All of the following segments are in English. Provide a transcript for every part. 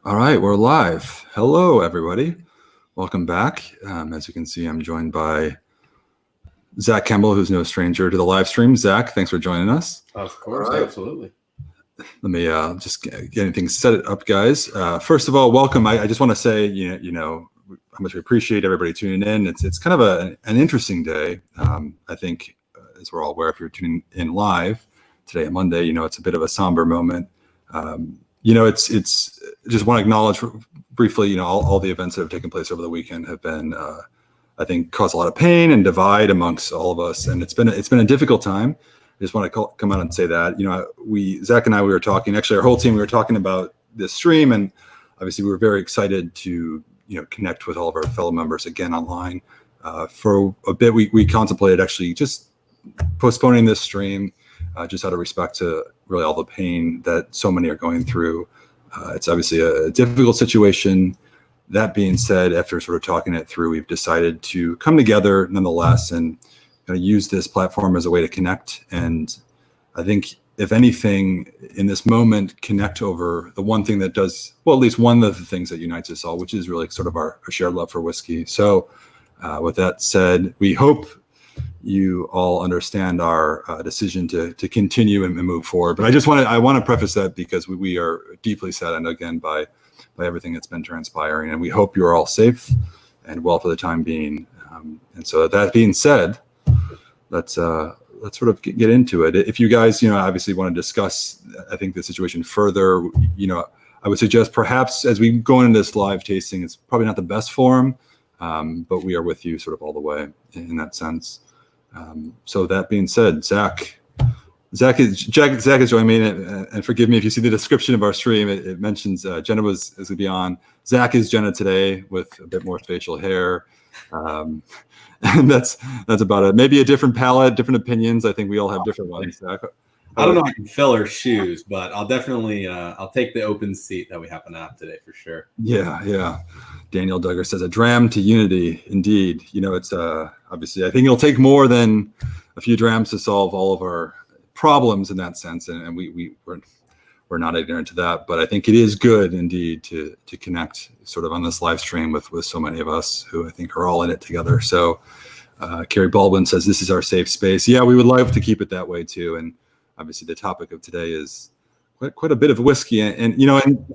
All right, we're live. Hello, everybody. Welcome back. As you can see, I'm joined by Zach Kemble, who's no stranger to the live stream. Zach, thanks for joining us. Of course, right. Absolutely. Let me just get things set up, guys. First of all, welcome. I just want to say, you know, how much we appreciate everybody tuning in. It's kind of an interesting day. I think, as we're all aware, if you're tuning in live today, Monday, you know, it's a bit of a somber moment. You know, it's just want to acknowledge briefly, you know, all the events that have taken place over the weekend have been, I think, caused a lot of pain and divide amongst all of us, and it's been a difficult time. I just want to come out and say that, you know, Zach and I, we were talking, actually our whole team, we were talking about this stream, and obviously we were very excited to, you know, connect with all of our fellow members again online. For a bit, we contemplated actually just postponing this stream, just out of respect to really all the pain that so many are going through. It's obviously a difficult situation. That being said, after sort of talking it through, we've decided to come together nonetheless and kind of use this platform as a way to connect. And I think, if anything, in this moment, connect over the one thing that does, well, at least one of the things that unites us all, which is really sort of our shared love for whiskey. So with that said, we hope you all understand our decision to continue and move forward. But I want to preface that because we are deeply saddened again by everything that's been transpiring, and we hope you're all safe and well for the time being. And so that being said, let's sort of get into it. If you guys, you know, obviously want to discuss, I think, the situation further, you know, I would suggest perhaps as we go into this live tasting, it's probably not the best forum, but we are with you sort of all the way in that sense. So that being said, Zach is joining me, and forgive me if you see the description of our stream. It mentions Jenna is going to be on. Zach is Jenna today with a bit more facial hair, and that's about it. Maybe a different palette, different opinions. I think we all have different ones. Zach, I don't know if I can fill her shoes, but I'll definitely I'll take the open seat that we happen to have today for sure. Yeah. Daniel Duggar says a dram to unity. Indeed, you know, it's obviously I think it'll take more than a few drams to solve all of our problems in that sense, and we're not ignorant to that. But I think it is good indeed to connect sort of on this live stream with so many of us who I think are all in it together. So Carrie Baldwin says this is our safe space. Yeah, we would love to keep it that way too. And obviously the topic of today is quite a bit of whiskey, and you know, and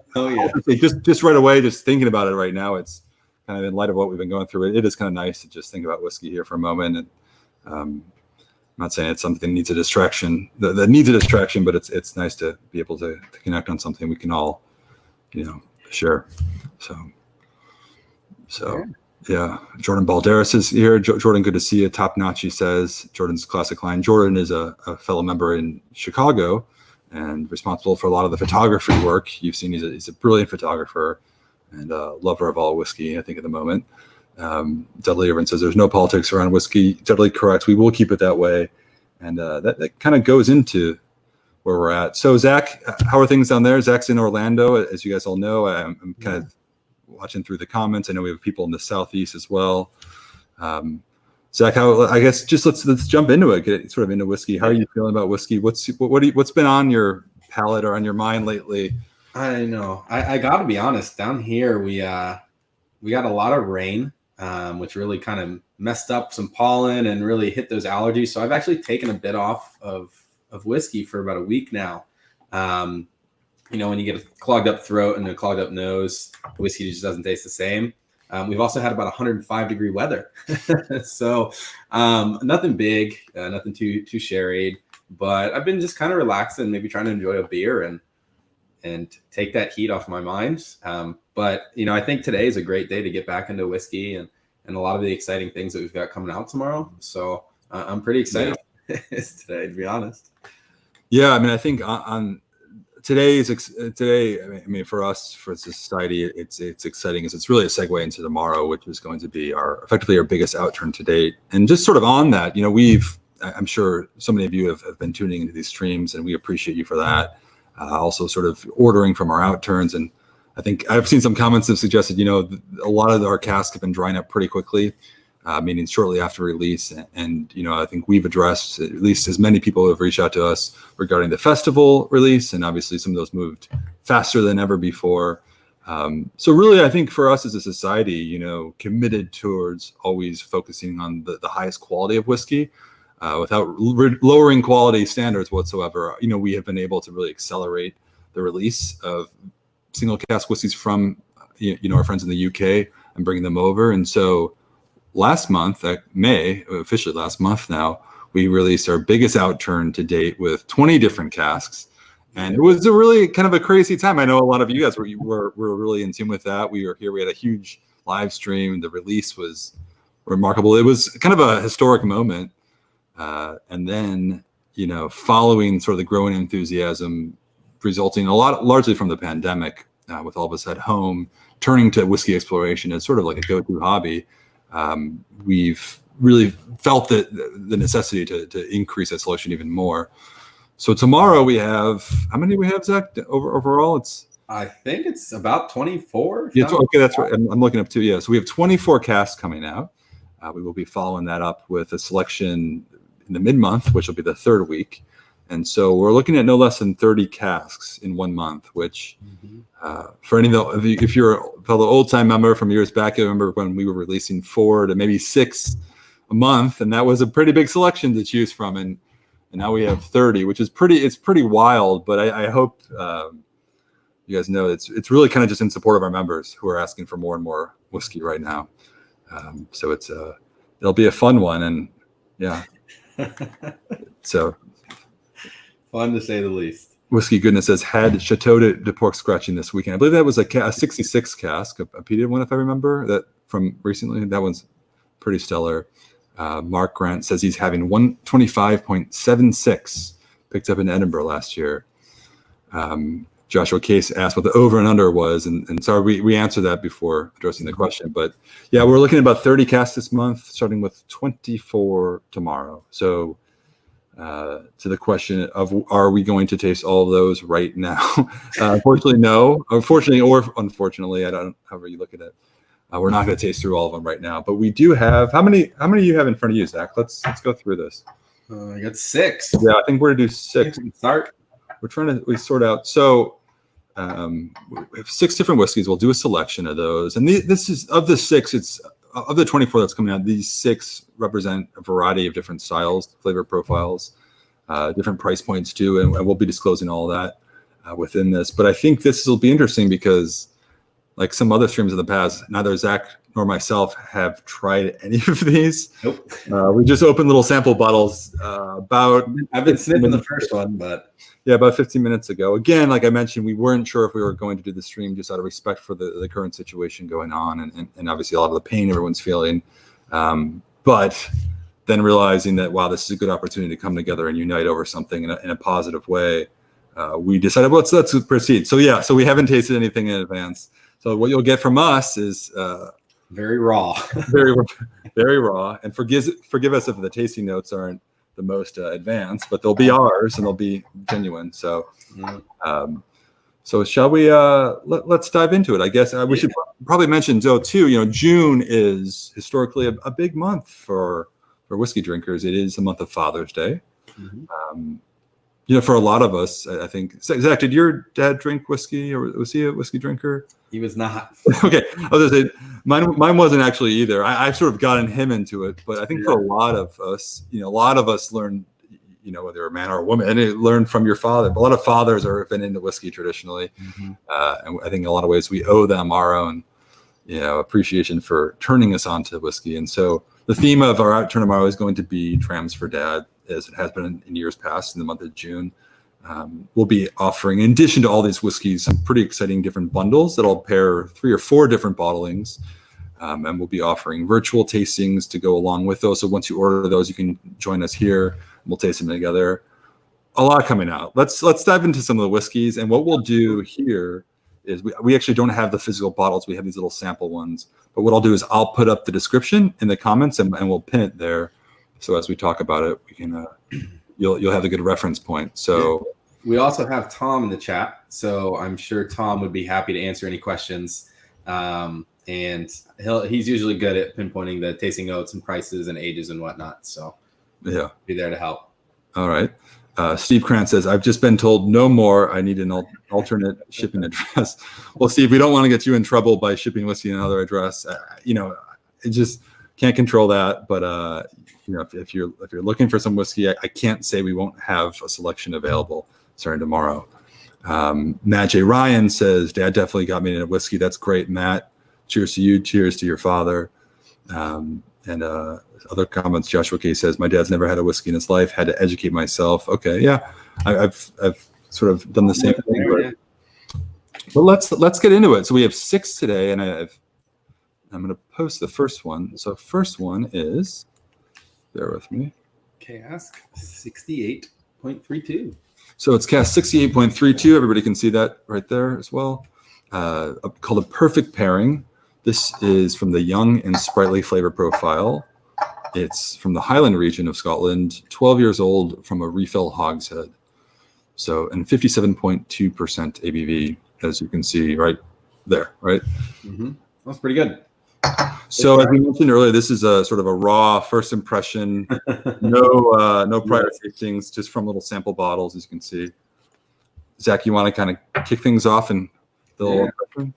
just right away, just thinking about it right now, it's kind of in light of what we've been going through. It is kind of nice to just think about whiskey here for a moment. And I'm not saying it's something that needs a distraction, that needs a distraction, but it's nice to be able to connect on something we can all, you know, share. So yeah. Jordan Balderas is here. Jordan, good to see you. Top notch, he says. Jordan's classic line. Jordan is a fellow member in Chicago and responsible for a lot of the photography work. You've seen he's a brilliant photographer and a lover of all whiskey, I think, at the moment. Dudley Irvin says there's no politics around whiskey. Totally correct. We will keep it that way. And that kind of goes into where we're at. So Zach, how are things down there? Zach's in Orlando, as you guys all know. I'm kind of watching through the comments. I know we have people in the Southeast as well. Zach, I guess just let's jump into it, get sort of into whiskey. How are you feeling about whiskey? What's been on your palate or on your mind lately? I know. I got to be honest. Down here, we got a lot of rain, which really kind of messed up some pollen and really hit those allergies. So I've actually taken a bit off of whiskey for about a week now. You know, when you get a clogged up throat and a clogged up nose, whiskey just doesn't taste the same. We've also had about 105-degree weather. So nothing big, nothing too sherried, but I've been just kind of relaxing, maybe trying to enjoy a beer and take that heat off my mind. But, you know, I think today is a great day to get back into whiskey and a lot of the exciting things that we've got coming out tomorrow. So I'm pretty excited today, to be honest. Yeah, I mean, I think on today, I mean, for us, for society, it's exciting because it's really a segue into tomorrow, which is going to be effectively our biggest outturn to date. And just sort of on that, you know, I'm sure so many of you have been tuning into these streams, and we appreciate you for that. Also sort of ordering from our outturns. And I think I've seen some comments that suggested, you know, a lot of our casks have been drying up pretty quickly. meaning shortly after release. And, you know, I think we've addressed at least as many people who have reached out to us regarding the festival release. And obviously some of those moved faster than ever before. So really, I think for us as a society, committed towards always focusing on the highest quality of whiskey, without lowering quality standards whatsoever, we have been able to really accelerate the release of single cask whiskeys from, our friends in the UK and bringing them over. And so last month, May, officially last month now, we released our biggest outturn to date with 20 different casks. And it was a really kind of a crazy time. I know a lot of you guys were really in tune with that. We were here. We had a huge live stream. The release was remarkable. It was kind of a historic moment. And then, following sort of the growing enthusiasm resulting largely from the pandemic, with all of us at home, turning to whiskey exploration as sort of like a go-to hobby, we've really felt that the necessity to increase that selection even more. So tomorrow we have, how many do we have, Zach? Overall, I think it's about 24. Yeah, okay, that's right. I'm looking up too. Yeah, so we have 24 casks coming out. We will be following that up with a selection in the mid-month, which will be the third week. And so we're looking at no less than 30 casks in 1 month, which for any of if you're a fellow old-time member from years back, I remember when we were releasing 4 to maybe 6 a month, and that was a pretty big selection to choose from. And now we have 30, which is pretty wild. But I hope you guys know it's really kind of just in support of our members who are asking for more and more whiskey right now. So it'll be a fun one, and yeah. So fun to say the least. Whiskey Goodness says had Chateau de Porc scratching this weekend. I believe that was a 66 cask, a peated one, if I remember that from recently. That one's pretty stellar. Mark Grant says he's having 125.76 picked up in Edinburgh last year. Joshua Case asked what the over and under was, and sorry, we answered that before addressing the question. But yeah, we're looking at about 30 casks this month, starting with 24 tomorrow. So to the question of are we going to taste all of those right now? Unfortunately, no. Unfortunately, or unfortunately, I don't. However you look at it, we're not going to taste through all of them right now. But we do have how many do you have in front of you, Zach? Let's go through this. I got 6. Yeah, I think we're gonna do 6. Start. We're trying to sort out. So we have 6 different whiskeys. We'll do a selection of those, and this is of the 6. It's of the 24 that's coming out. These 6 represent a variety of different styles, flavor profiles, different price points too, and we'll be disclosing all of that within this. But I think this will be interesting because, like some other streams in the past, neither Zach nor myself have tried any of these. Nope. We just opened little sample bottles about. I've been sniffing the first one, but yeah, about 15 minutes ago. Again, like I mentioned, we weren't sure if we were going to do the stream just out of respect for the current situation going on, and obviously a lot of the pain everyone's feeling. But then realizing that, wow, this is a good opportunity to come together and unite over something in a positive way, we decided, well, let's proceed. So yeah, so we haven't tasted anything in advance. So what you'll get from us is very raw, very raw. And forgive us if the tasting notes aren't the most advanced, but they'll be ours and they'll be genuine. So, so shall we? Let's dive into it. I guess we should probably mention though too. June is historically a big month for whiskey drinkers. It is the month of Father's Day. For a lot of us, I think. Zach, did your dad drink whiskey, or was he a whiskey drinker? He was not. Okay, I was gonna say mine wasn't actually either. I've sort of gotten him into it, but I think for a lot of us, learned, whether a man or a woman, learned from your father. A lot of fathers have been into whiskey traditionally, and I think in a lot of ways we owe them our own, appreciation for turning us on to whiskey. And so the theme of our outturn tomorrow is going to be Trams for Dad, as it has been in years past in the month of June. We'll be offering, in addition to all these whiskeys, some pretty exciting different bundles that'll pair 3 or 4 different bottlings. And we'll be offering virtual tastings to go along with those. So once you order those, you can join us here. We'll taste them together. A lot coming out. Let's dive into some of the whiskeys. And what we'll do here is we actually don't have the physical bottles. We have these little sample ones. But what I'll do is I'll put up the description in the comments and we'll pin it there. So as we talk about it, we can you'll have a good reference point. So we also have Tom in the chat, so I'm sure Tom would be happy to answer any questions. And he's usually good at pinpointing the tasting notes and prices and ages and whatnot. So yeah, be there to help. All right. Steve Krantz says, I've just been told no more. I need an alternate shipping address. Well, Steve, we don't want to get you in trouble by shipping whiskey in another address. It just can't control that. But if you're looking for some whiskey, I can't say we won't have a selection available starting tomorrow. Matt J. Ryan says, Dad definitely got me into whiskey. That's great, Matt. Cheers to you. Cheers to your father. And other comments, Joshua K says, my dad's never had a whiskey in his life, had to educate myself. Okay, yeah, I've sort of done the same thing. But let's get into it. So we have 6 today, and I'm going to post the first one. So first one is, bear with me, cask 68.32. So it's cask 68.32. Everybody can see that right there as well. Called a perfect pairing. This is from the Young and Sprightly flavor profile. It's from the Highland region of Scotland, 12 years old, from a refill hogshead. So, and 57.2% ABV, as you can see right there, right? Mm-hmm. That's pretty good. So as we mentioned earlier, this is a sort of a raw first impression, no prior tastings, just from little sample bottles, as you can see. Zach, you want to kind of kick things off and the little impression?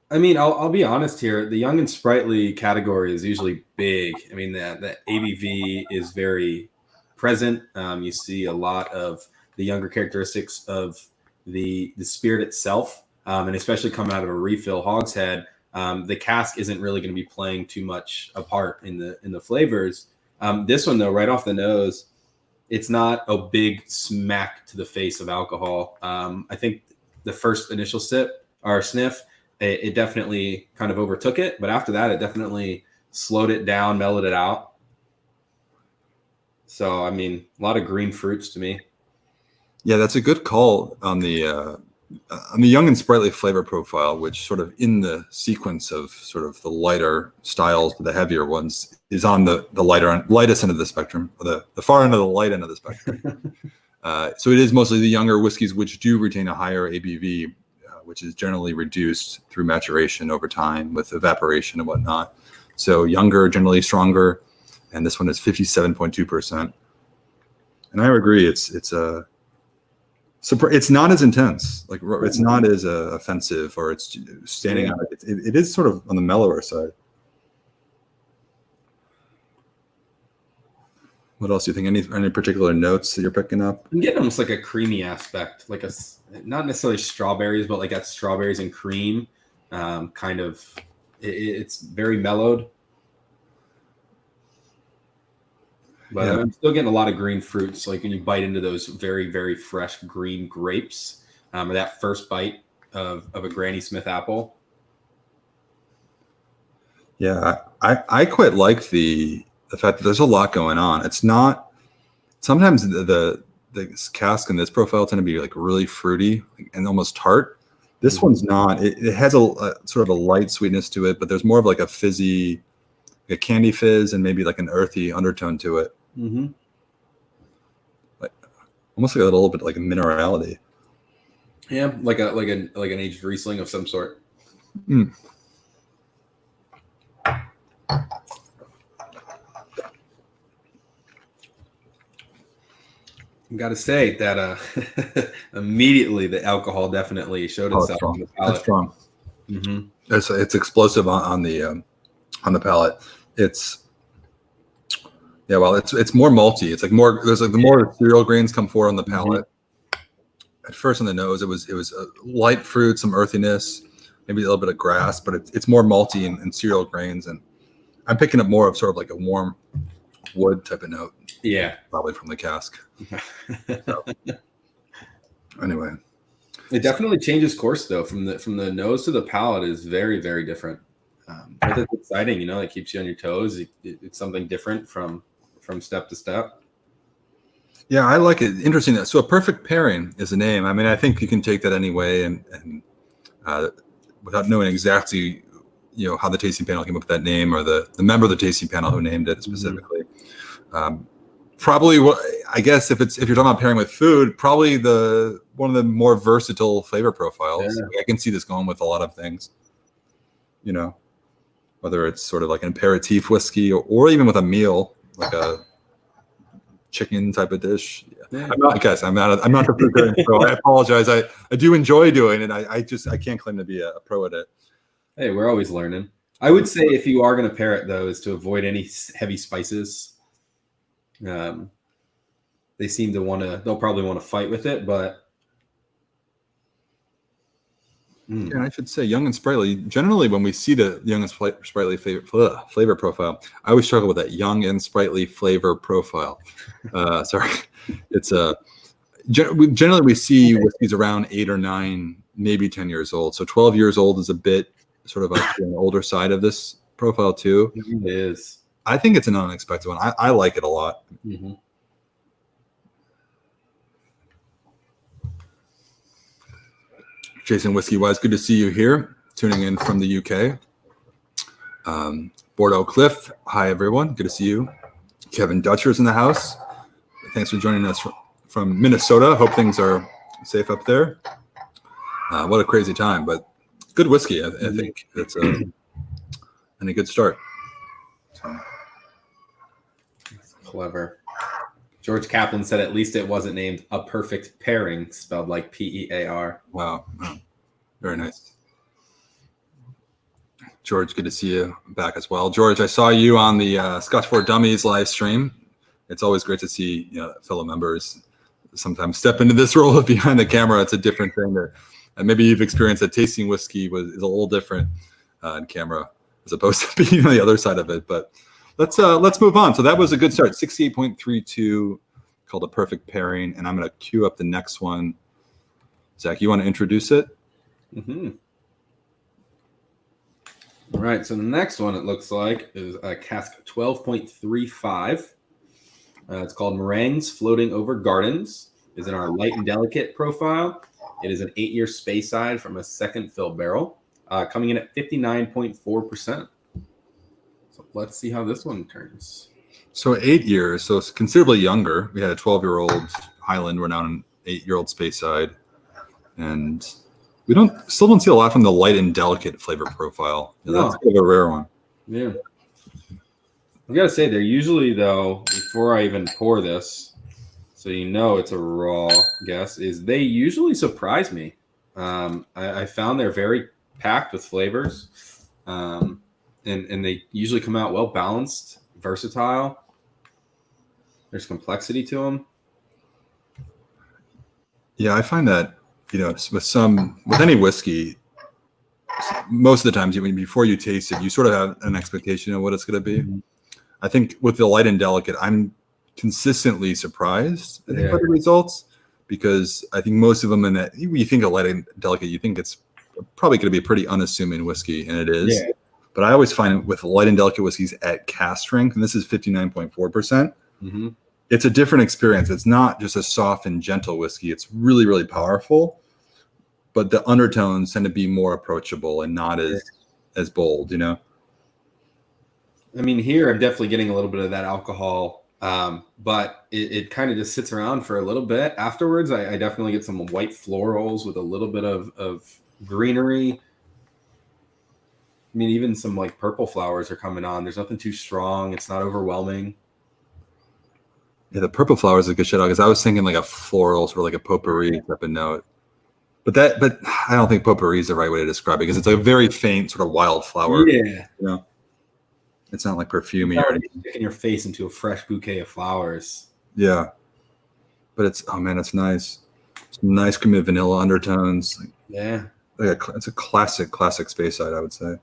I mean, I'll be honest here. The Young and Sprightly category is usually big. I mean, the ABV is very present. You see a lot of the younger characteristics of the spirit itself, and especially coming out of a refill hogshead. The cask isn't really going to be playing too much a part in the flavors. This one, though, right off the nose, it's not a big smack to the face of alcohol. I think the first initial sip or sniff, it definitely kind of overtook it. But after that, it definitely slowed it down, mellowed it out. So, I mean, a lot of green fruits to me. Yeah, that's a good call on the Young and Sprightly flavor profile, which sort of in the sequence of sort of the lighter styles to the heavier ones is on the lightest end of the spectrum, or the far end of the light end of the spectrum. So it is mostly the younger whiskeys which do retain a higher ABV, which is generally reduced through maturation over time with evaporation and whatnot. So younger, generally stronger, and this one is 57.2%. And I agree, it's not as intense, like it's not as offensive, or it's standing out. It is sort of on the mellower side. What else do you think? Any particular notes that you're picking up? I'm getting almost like a creamy aspect, like not necessarily strawberries, but like that strawberries and cream kind of. It's very mellowed, but yeah. I'm still getting a lot of green fruits. Like when you bite into those very, very fresh green grapes, or that first bite of a Granny Smith apple. Yeah, I quite like the fact that there's a lot going on. It's not sometimes the cask in this profile tend to be like really fruity and almost tart. This one's not. It has a sort of a light sweetness to it, but there's more of like a fizzy, a candy fizz, and maybe like an earthy undertone to it. Mm-hmm. Like almost like a little bit like a minerality. Yeah, like an aged Riesling of some sort. Mm. I got to say that immediately the alcohol definitely showed itself on the palate. That's strong. Mm-hmm. It's explosive on the palate. It's more malty. It's like more. There's like the more cereal grains come forward on the palate. Mm-hmm. At first on the nose, it was a light fruit, some earthiness, maybe a little bit of grass, but it's more malty and cereal grains, and I'm picking up more of sort of like a warm wood type of note. Yeah, probably from the cask. So, anyway, it definitely changes course though. From the nose to the palate is very, very different. But it's exciting, it keeps you on your toes. It's something different from step to step. Yeah, I like it. Interesting. So a perfect pairing is a name. I mean, I think you can take that any way, and without knowing exactly, how the tasting panel came up with that name, or the member of the tasting panel who named it specifically. Mm-hmm. Probably, I guess if you're talking about pairing with food, probably one of the more versatile flavor profiles. Yeah. I can see this going with a lot of things. Whether it's sort of like an aperitif whiskey, or even with a meal, like a chicken type of dish. Yeah. I'm not, guys. I'm not the food pairing pro. I apologize. I do enjoy doing it. I can't claim to be a pro at it. Hey, we're always learning. I would say if you are going to pair it though, is to avoid any heavy spices. They seem to want to. They'll probably want to fight with it, but. And I should say, young and sprightly. Generally, when we see the young and sprightly flavor profile, I always struggle with that young and sprightly flavor profile. Sorry, it's generally we see whiskeys around 8 or 9, maybe 10 years old. So 12 years old is a bit sort of on the older side of this profile too. It is. I think it's an unexpected one. I like it a lot. Mm-hmm. Jason Whiskey Wise, good to see you here, tuning in from the UK. Bordeaux Cliff, hi everyone, good to see you. Kevin Dutcher's in the house. Thanks for joining us from Minnesota. Hope things are safe up there. What a crazy time, but good whiskey. I think it's and a good start. So. Clever. George Kaplan said at least it wasn't named A Perfect Pairing, spelled like P-E-A-R. Wow. Very nice. George, good to see you back as well. George, I saw you on the Scotch for Dummies live stream. It's always great to see fellow members sometimes step into this role of behind the camera. It's a different thing. And maybe you've experienced that tasting whiskey is a little different in camera as opposed to being on the other side of it. But let's move on. So that was a good start. 68.32 called A Perfect Pairing. And I'm going to queue up the next one. Zach, you want to introduce it? Mm-hmm. All right. So the next one, it looks like, is a cask 12.35. It's called Meringues Floating Over Gardens. Is in our light and delicate profile. It is an 8-year Speyside from a second fill barrel, coming in at 59.4%. So let's see how this one turns. So 8 years, so it's considerably younger. We had a 12-year-old Highland. We're now an 8-year-old Speyside, and we still don't see a lot from the light and delicate flavor profile. No. That's kind of a rare one. Yeah, I gotta say they're usually though. Before I even pour this, so it's a raw guess, is they usually surprise me. I found they're very packed with flavors, and they usually come out well balanced, versatile. There's complexity to them. Yeah, I find that with any whiskey, most of the times before you taste it, you sort of have an expectation of what it's going to be. Mm-hmm. I think with the light and delicate, I'm consistently surprised by the results, because I think most of them in that, you think of light and delicate, you think it's probably going to be a pretty unassuming whiskey, and it is. Yeah. But I always find with light and delicate whiskeys at cask strength, and this is 59.4%, mm-hmm. It's a different experience. It's not just a soft and gentle whiskey. It's really, really powerful, but the undertones tend to be more approachable and not as bold, I mean, here I'm definitely getting a little bit of that alcohol, but it kind of just sits around for a little bit. Afterwards, I definitely get some white florals with a little bit of greenery. I mean, even some like purple flowers are coming on. There's nothing too strong. It's not overwhelming. Yeah, the purple flowers is a good shit out, because I was thinking like a floral, sort of like a potpourri type of note. But I don't think potpourri is the right way to describe it, because it's a very faint sort of wild flower. Yeah. It's not like perfumey or anything. Sticking your face into a fresh bouquet of flowers. Yeah. But it's nice. Some nice creamy vanilla undertones. Yeah. It's a classic Speyside, I would say.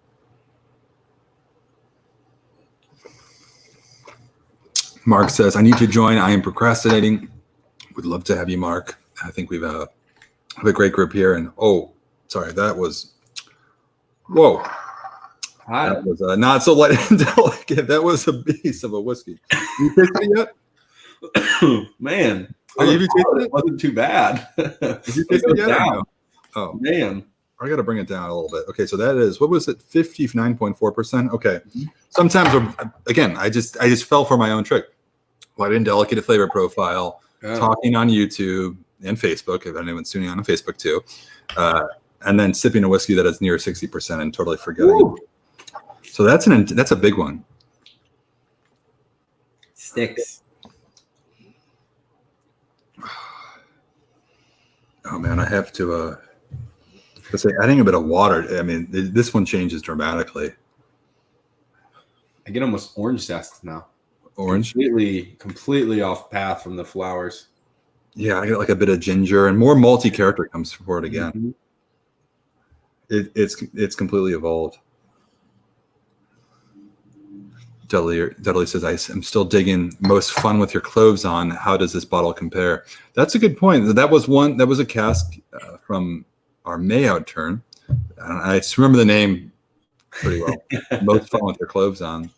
Mark says, I need to join. I am procrastinating. Would love to have you, Mark. I think we have a great group here. And that was that was not so light and delicate. That was a beast of a whiskey. You tasted it yet? Man, have you tasted it? It wasn't too bad. Did you taste it yet? Down. Oh man, I got to bring it down a little bit. Okay, so that is, what was it? 59.4%. Okay. Sometimes, again, I just fell for my own trick. Light and delicate flavor profile, talking on YouTube and Facebook, if anyone's tuning on Facebook too, and then sipping a whiskey that is near 60% and totally forgetting. Ooh. So that's a big one. Sticks. Oh man, I have to say adding a bit of water. I mean, this one changes dramatically. I get almost orange zest now. Orange, completely off path from the flowers. Yeah, I get like a bit of ginger and more malty character comes forward again. Mm-hmm. It's completely evolved. Dudley says, I'm still digging most fun with your cloves on. How does this bottle compare? That's a good point. That was a cask from our May Outturn. I just remember the name pretty well. Most fun with your cloves on.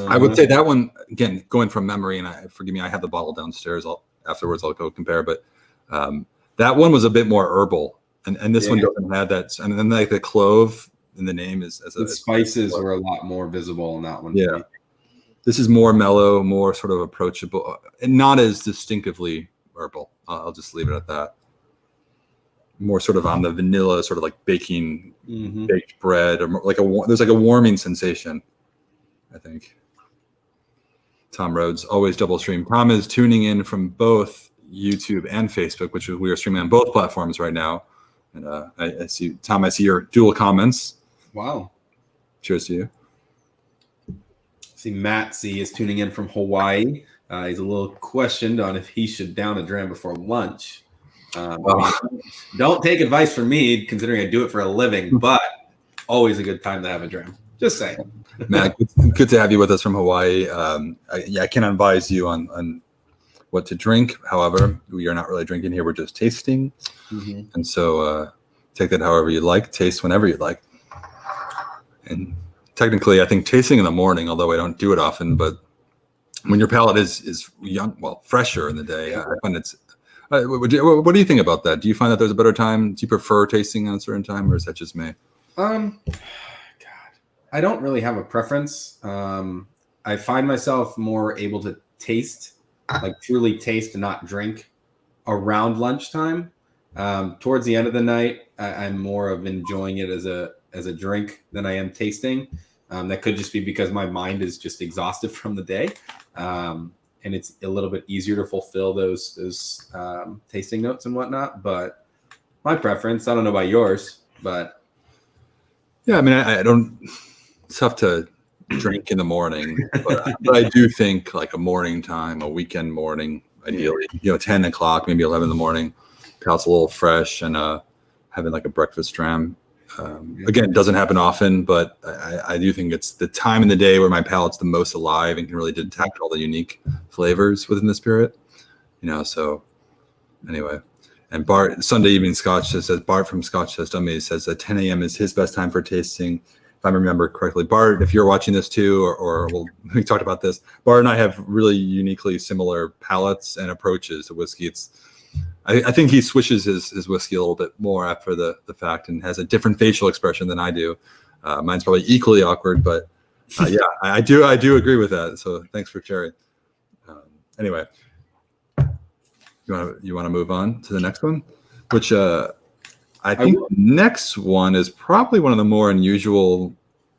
I would say that one, again, going from memory, and forgive me, I have the bottle downstairs. Afterwards I'll go compare, but that one was a bit more herbal, and this one doesn't have that. And then like the clove in the name is the spices were a lot more visible in that one. Yeah. This is more mellow, more sort of approachable, and not as distinctively herbal. I'll just leave it at that. More sort of on the vanilla, sort of like baking baked bread, or like there's like a warming sensation, I think. Tom Rhodes, always double stream. Tom is tuning in from both YouTube and Facebook, which we are streaming on both platforms right now. And I see, Tom, I see your dual comments. Wow. Cheers to you. See, Matt C is tuning in from Hawaii. He's a little questioned on if he should down a dram before lunch. Don't take advice from me, considering I do it for a living, but always a good time to have a dram. Just saying. Matt, good to have you with us from Hawaii. I can't advise you on what to drink. However, we are not really drinking here. We're just tasting. And so take that however you like. Taste whenever you like. And technically, I think tasting in the morning, although I don't do it often, but when your palate is young, well, fresher in the day, I find it's. What do you think about that? Do you find that there's a better time? Do you prefer tasting at a certain time, or is that just me? God, I don't really have a preference. I find myself more able to taste, like truly taste and not drink around lunchtime. Towards the end of the night, I'm more of enjoying it as a drink than I am tasting. That could just be because my mind is just exhausted from the day. And it's a little bit easier to fulfill those tasting notes and whatnot. But my preference, I don't know about yours, but. Yeah, I mean, I don't, it's tough to drink in the morning, but I do think like a morning time, a weekend morning, ideally, 10 o'clock, maybe 11 in the morning, palate's a little fresh, and having like a breakfast dram. Again, it doesn't happen often, but I do think it's the time in the day where my palate's the most alive and can really detect all the unique flavors within the spirit, so anyway. And Bart, Sunday Evening Scotch says, Bart from Scotch says, Dummy says that 10 a.m. is his best time for tasting. If I remember correctly, Bart, if you're watching this too, or we talked about this, Bart and I have really uniquely similar palates and approaches to whiskey. I think he swishes his whiskey a little bit more after the fact and has a different facial expression than I do. Mine's probably equally awkward, but yeah, I do agree with that. So thanks for sharing. Anyway, you want to move on to the next one, which I think the next one is probably one of the more unusual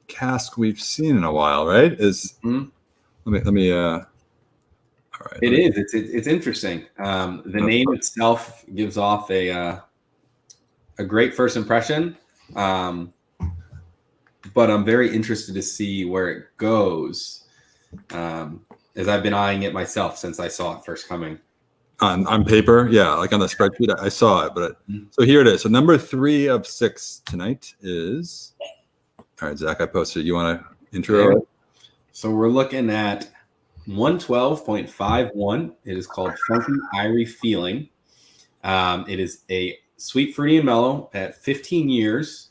casks we've seen in a while, right? Let me all right. It is. It's interesting. The name itself gives off a great first impression, but I'm very interested to see where it goes, as I've been eyeing it myself since I saw it first coming. On paper, yeah, like on the spreadsheet, I saw it, but so here it is. So number 3 of 6 tonight is. All right, Zach, I posted. You want to intro? Okay. So we're looking at 112.51. It is called Funky Irie Feeling. It is a sweet, fruity, and mellow at 15 years,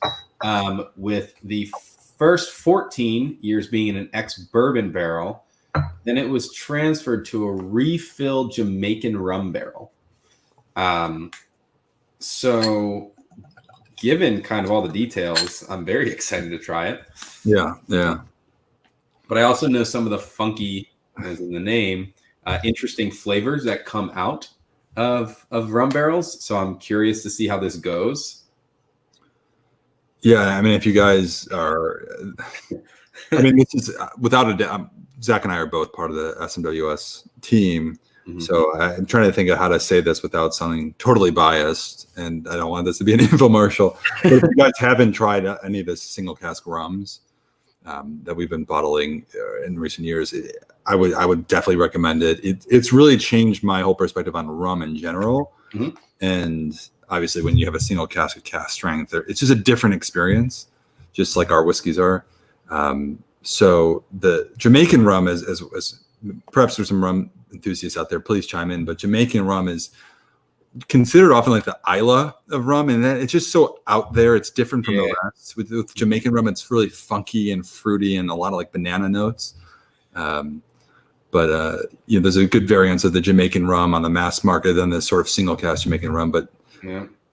with the first 14 years being in an ex-bourbon barrel. Then it was transferred to a refilled Jamaican rum barrel. So given kind of all the details, I'm very excited to try it. Yeah. But I also know some of the funky, as in the name, interesting flavors that come out of rum barrels. So I'm curious to see how this goes. Yeah, I mean, if you guys are, I mean, this is without a doubt. Zach and I are both part of the SMWS team. So I'm trying to think of how to say this without sounding totally biased, and I don't want this to be an infomercial. But if you guys haven't tried any of the single cask rums that we've been bottling in recent years, I would definitely recommend it. It's really changed my whole perspective on rum in general. And obviously, when you have a single cask of cask strength, it's just a different experience, just like our whiskeys are. So the Jamaican rum is perhaps there's some rum enthusiasts out there, please chime in, but Jamaican rum is considered often like the Isla of rum, and it's just so out there. It's different from the rest. With Jamaican rum, it's really funky and fruity and a lot of like banana notes. But there's a good variance of the Jamaican rum on the mass market than the sort of single cask Jamaican rum. But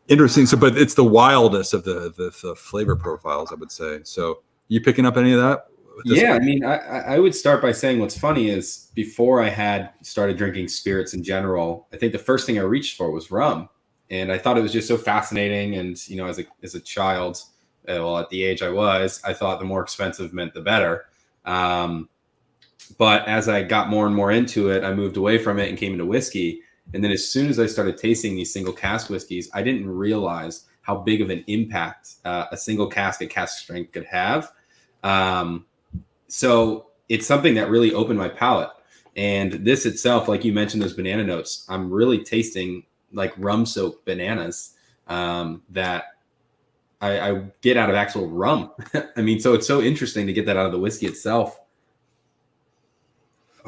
interesting. So, but it's the wildness of the flavor profiles, I would say. So, you picking up any of that? Yeah, I mean, I would start by saying what's funny is before I had started drinking spirits in general, I think the first thing I reached for was rum, and I thought it was just so fascinating. And as a child, at the age I was, I thought the more expensive meant the better. But as I got more and more into it, I moved away from it and came into whiskey. And then as soon as I started tasting these single cask whiskeys, I didn't realize how big of an impact a single cask at cask strength could have. So it's something that really opened my palate. And this itself, like you mentioned, those banana notes, I'm really tasting like rum soaked bananas that I get out of actual rum. I mean, so it's so interesting to get that out of the whiskey itself.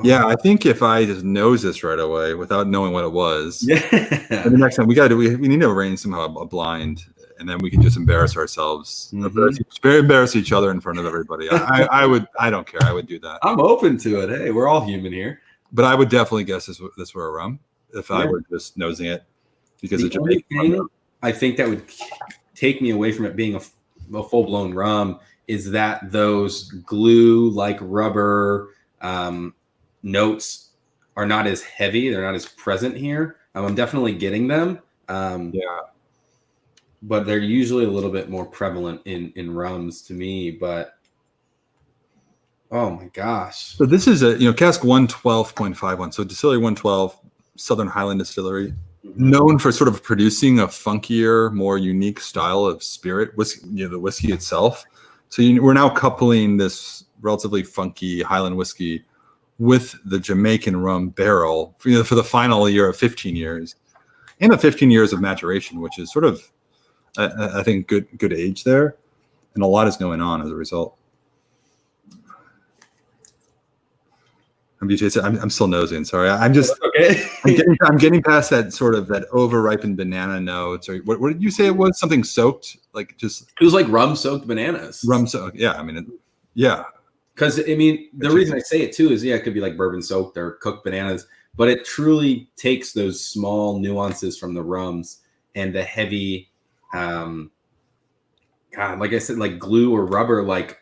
Yeah, I think if I just nose this right away without knowing what it was, the next time we need to arrange somehow a blind, and then we can just embarrass ourselves, embarrass each other in front of everybody. I don't care. I would do that. I'm open to it. Hey, we're all human here. But I would definitely guess this were a rum if I were just nosing it, because the only thing I think that would take me away from it being a full blown rum is that those glue like rubber notes are not as heavy. They're not as present here. I'm definitely getting them. But they're usually a little bit more prevalent in rums to me. But oh my gosh! So this is a cask 112.51. So distillery 112, Southern Highland distillery, known for sort of producing a funkier, more unique style of spirit, whiskey, the whiskey itself. So we're now coupling this relatively funky Highland whiskey with the Jamaican rum barrel for the final year of 15 years, and the 15 years of maturation, which is sort of, I think, good age there, and a lot is going on as a result. I'm still nosing. Sorry, I'm just okay. I'm getting past that sort of that over-ripened banana notes. Or what did you say it was? Something soaked, like just it was like rum soaked bananas. Rum soaked, yeah. I mean, yeah. Because I mean, the reason I say it too is it could be like bourbon soaked or cooked bananas, but it truly takes those small nuances from the rums and the heavy, like I said, like glue or rubber, like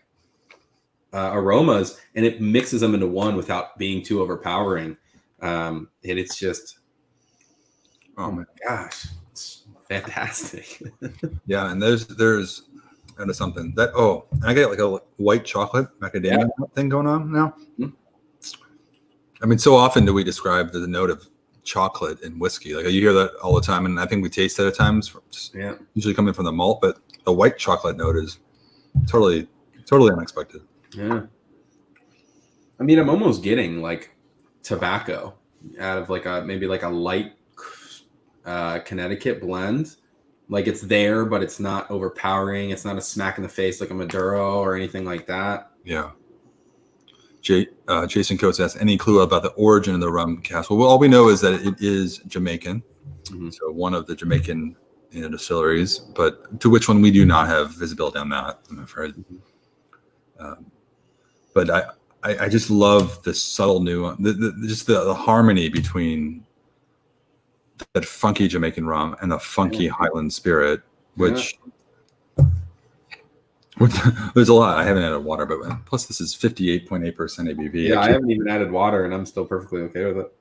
aromas, and it mixes them into one without being too overpowering. And it's just, oh my gosh, it's fantastic. Yeah, and there's into something that I get like a white chocolate macadamia thing going on now. I mean, so often do we describe the note of chocolate in whiskey, like you hear that all the time, and I think we taste that at times, usually coming from the malt, but the white chocolate note is totally unexpected. I mean, I'm almost getting like tobacco out of like maybe like a light Connecticut blend. Like it's there, but it's not overpowering. It's not a smack in the face like a Maduro or anything like that. Yeah. Jason Coates asks, any clue about the origin of the rum cask? Well, all we know is that it is Jamaican. So one of the Jamaican distilleries, but to which one we do not have visibility on that, I'm afraid. But I just love the subtle nuance, just the harmony between that funky Jamaican rum and the funky Highland spirit, which there's a lot. I haven't added water, but plus this is 58.8% ABV. Yeah, I haven't even added water, and I'm still perfectly okay with it.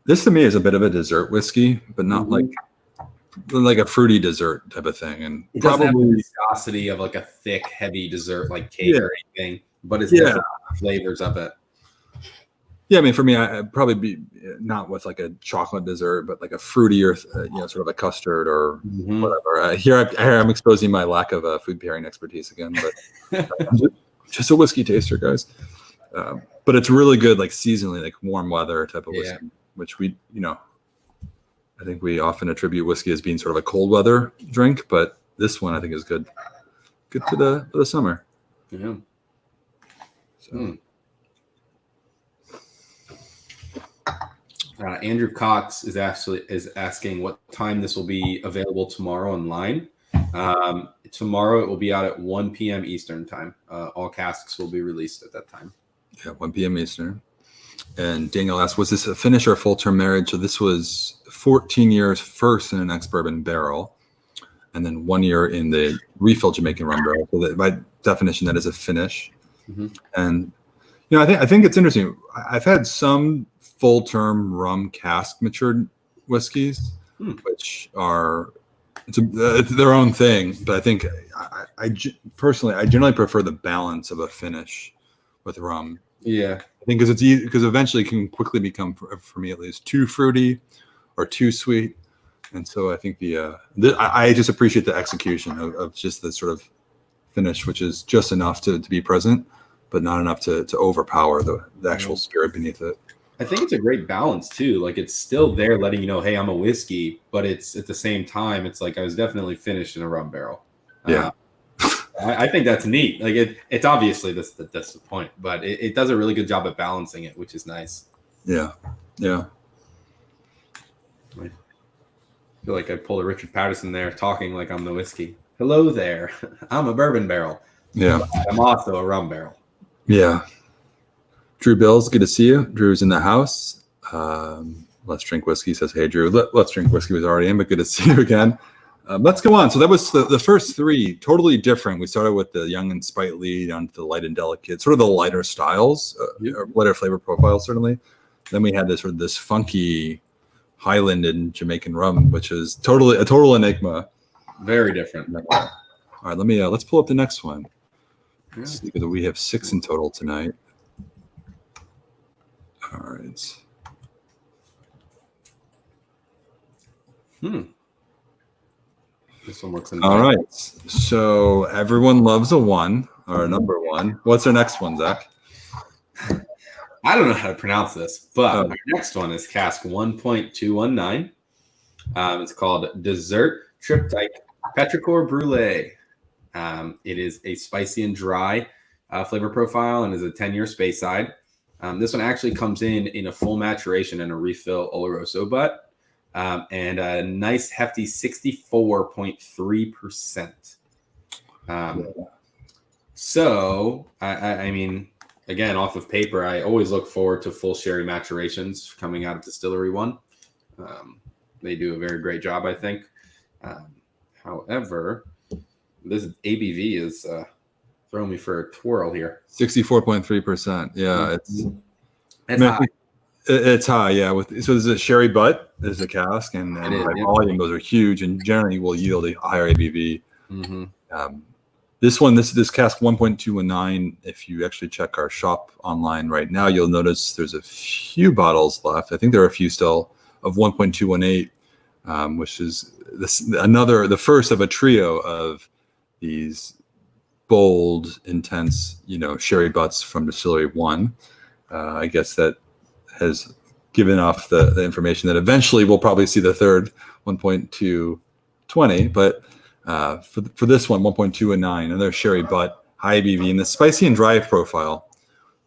This to me is a bit of a dessert whiskey, but not like a fruity dessert type of thing, and it doesn't have the viscosity of like a thick, heavy dessert like cake or anything, but it's definitely flavors of it. Yeah, I mean, for me, I'd probably be not with like a chocolate dessert, but like a fruity or sort of a custard or whatever. Here I'm exposing my lack of food pairing expertise again, but I'm just a whiskey taster, guys. But it's really good, like seasonally, like warm weather type of whiskey, which we, I think we often attribute whiskey as being sort of a cold weather drink, but this one I think is good for the summer. Yeah. So. Andrew Cox is asking what time this will be available tomorrow online. Tomorrow it will be out at 1 p.m. Eastern time. All casks will be released at that time. Yeah, 1 p.m. Eastern. And Daniel asked, was this a finish or a full-term marriage? So this was 14 years first in an ex-bourbon barrel, and then 1 year in the refill Jamaican rum barrel. So that, by definition, that is a finish. Mm-hmm. And I think it's interesting. I've had some full-term rum cask matured whiskeys, which are it's their own thing. But I think I personally generally prefer the balance of a finish with rum. Yeah, I think because eventually it can quickly become, for me at least, too fruity or too sweet. And so I think I just appreciate the execution of just the sort of finish, which is just enough to be present, but not enough to overpower the actual spirit beneath it. I think it's a great balance too. Like it's still there letting you know, hey, I'm a whiskey, but it's at the same time, it's like I was definitely finished in a rum barrel. Yeah. I think that's neat. Like it's obviously that's the point, but it does a really good job at balancing it, which is nice. Yeah. Yeah. I feel like I pulled a Richard Patterson there talking like I'm the whiskey. Hello there. I'm a bourbon barrel. Yeah. I'm also a rum barrel. Yeah. Drew Bills, good to see you. Drew's in the house. Let's Drink Whiskey says, hey, Drew. Let's Drink Whiskey was already in, but good to see you again. Let's go on. So that was the first three, totally different. We started with the young and sprightly down to the light and delicate, sort of the lighter styles, lighter flavor profile, certainly. Then we had this funky Highland and Jamaican rum, which is a total enigma. Very different. All right, let's pull up the next one. Because we have 6 in total tonight. All right. This one looks all right. So everyone loves a 1 or a number 1. What's our next one, Zach? I don't know how to pronounce this, but our next one is cask 1.219. It's called Dessert Triptych Petrichor Brulee. It is a spicy and dry flavor profile and is a 10-year Speyside. This one actually comes in a full maturation and a refill Oloroso butt. And a nice hefty 64.3%. So, I mean, again, off of paper, I always look forward to full sherry maturations coming out of Distillery One. They do a very great job, I think. However, this ABV is throwing me for a twirl here. 64.3%. Yeah, it's high. It's high, yeah. So there's a sherry butt, there's a cask, and by volume, those are huge and generally will yield a higher ABV. Mm-hmm. This cask 1.219, if you actually check our shop online right now, you'll notice there's a few bottles left. I think there are a few still of 1.218, which is the first of a trio of these bold, intense, sherry butts from Distillery One. I guess that has given off the information that eventually we'll probably see the third 1.220, but for this one, 1.219, another sherry butt, high ABV, and the spicy and dry profile.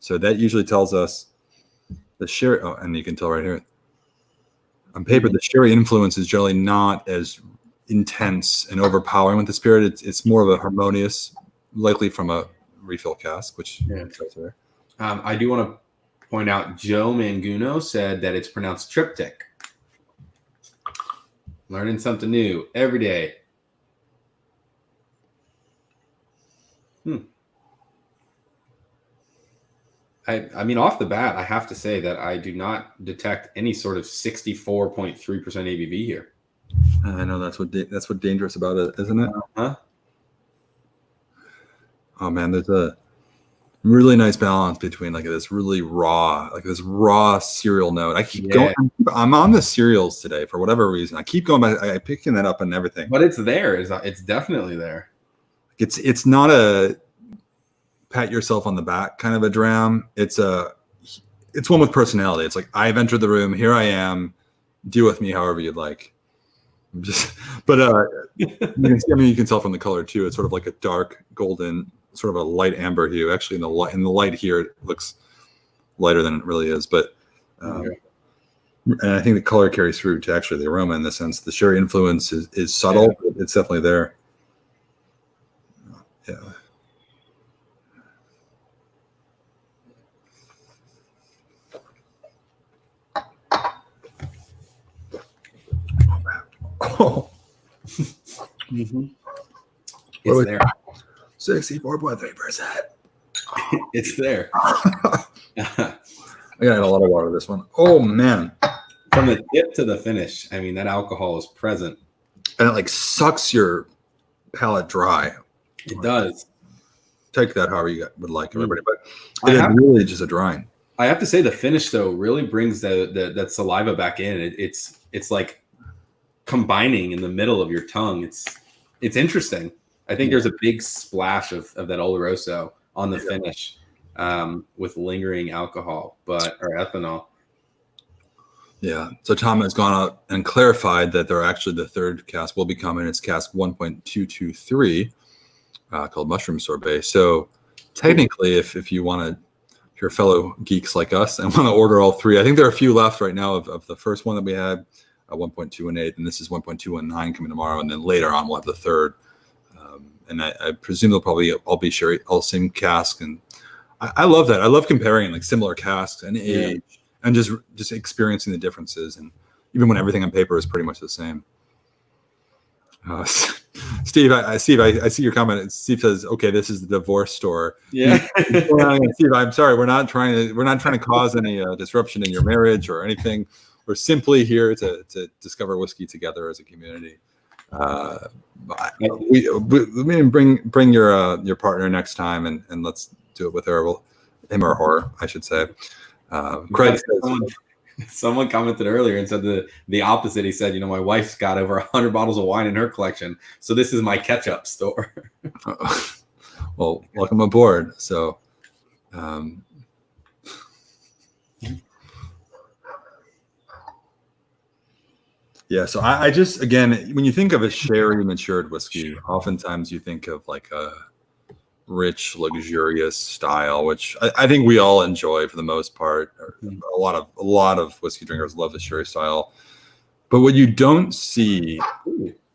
So that usually tells us the sherry, and you can tell right here, on paper, the sherry influence is generally not as intense and overpowering with the spirit. It's more of a harmonious, likely from a refill cask, which I do want to point out Joe Manguno said that it's pronounced triptych. Learning something new every day. I mean, off the bat, I have to say that I do not detect any sort of 64.3% ABV here. I know that's what dangerous about it, isn't it? Uh-huh. Oh man, really nice balance between like this really raw, like this raw cereal note. I keep going. I'm on the cereals today for whatever reason. I keep going back. I picking that up and everything. But it's there. It's definitely there. It's not a pat yourself on the back kind of a dram. It's one with personality. It's like, I've entered the room. Here I am. Deal with me however you'd like. But you can tell from the color too. It's sort of like a dark golden, sort of a light amber hue. Actually, in the light here, it looks lighter than it really is. But and I think the color carries through to actually the aroma in the sense the sherry influence is subtle. But it's definitely there. Yeah. Oh. Mm-hmm. It's there. 64.3%. It's there. I got a lot of water this one. Oh man. From the tip to the finish, I mean, that alcohol is present. And it like sucks your palate dry. It does. Take that however you would like, everybody. But it is really just a drying. I have to say the finish though really brings that saliva back in. It's like combining in the middle of your tongue. It's interesting. I think there's a big splash of that Oloroso on the finish with lingering alcohol, or ethanol. Yeah. So Tom has gone out and clarified that they're actually the third cask will be coming. It's cask 1.223 called Mushroom Sorbet. So technically, if you want to, if you're fellow geeks like us and want to order all three, I think there are a few left right now of the first one that we had, 1.218, and this is 1.219 coming tomorrow, and then later on we'll have the third. And I presume they'll probably all be sherry, all same cask. And I love that. I love comparing like similar casks and age and just experiencing the differences. And even when everything on paper is pretty much the same. Steve, I see your comment. Steve says, "Okay, this is the divorce store." Yeah. Steve, I'm sorry. We're not trying to cause any disruption in your marriage or anything. We're simply here to discover whiskey together as a community. We bring your partner next time and let's do it with her. Well, him or her, I should say. Craig says, someone commented earlier and said the opposite. He said, my wife's got over 100 bottles of wine in her collection, so this is my catch-up store. Well, welcome aboard. So, yeah, so I just, again, when you think of a sherry matured whiskey, oftentimes you think of like a rich, luxurious style, which I think we all enjoy for the most part. A lot of whiskey drinkers love the sherry style. But what you don't see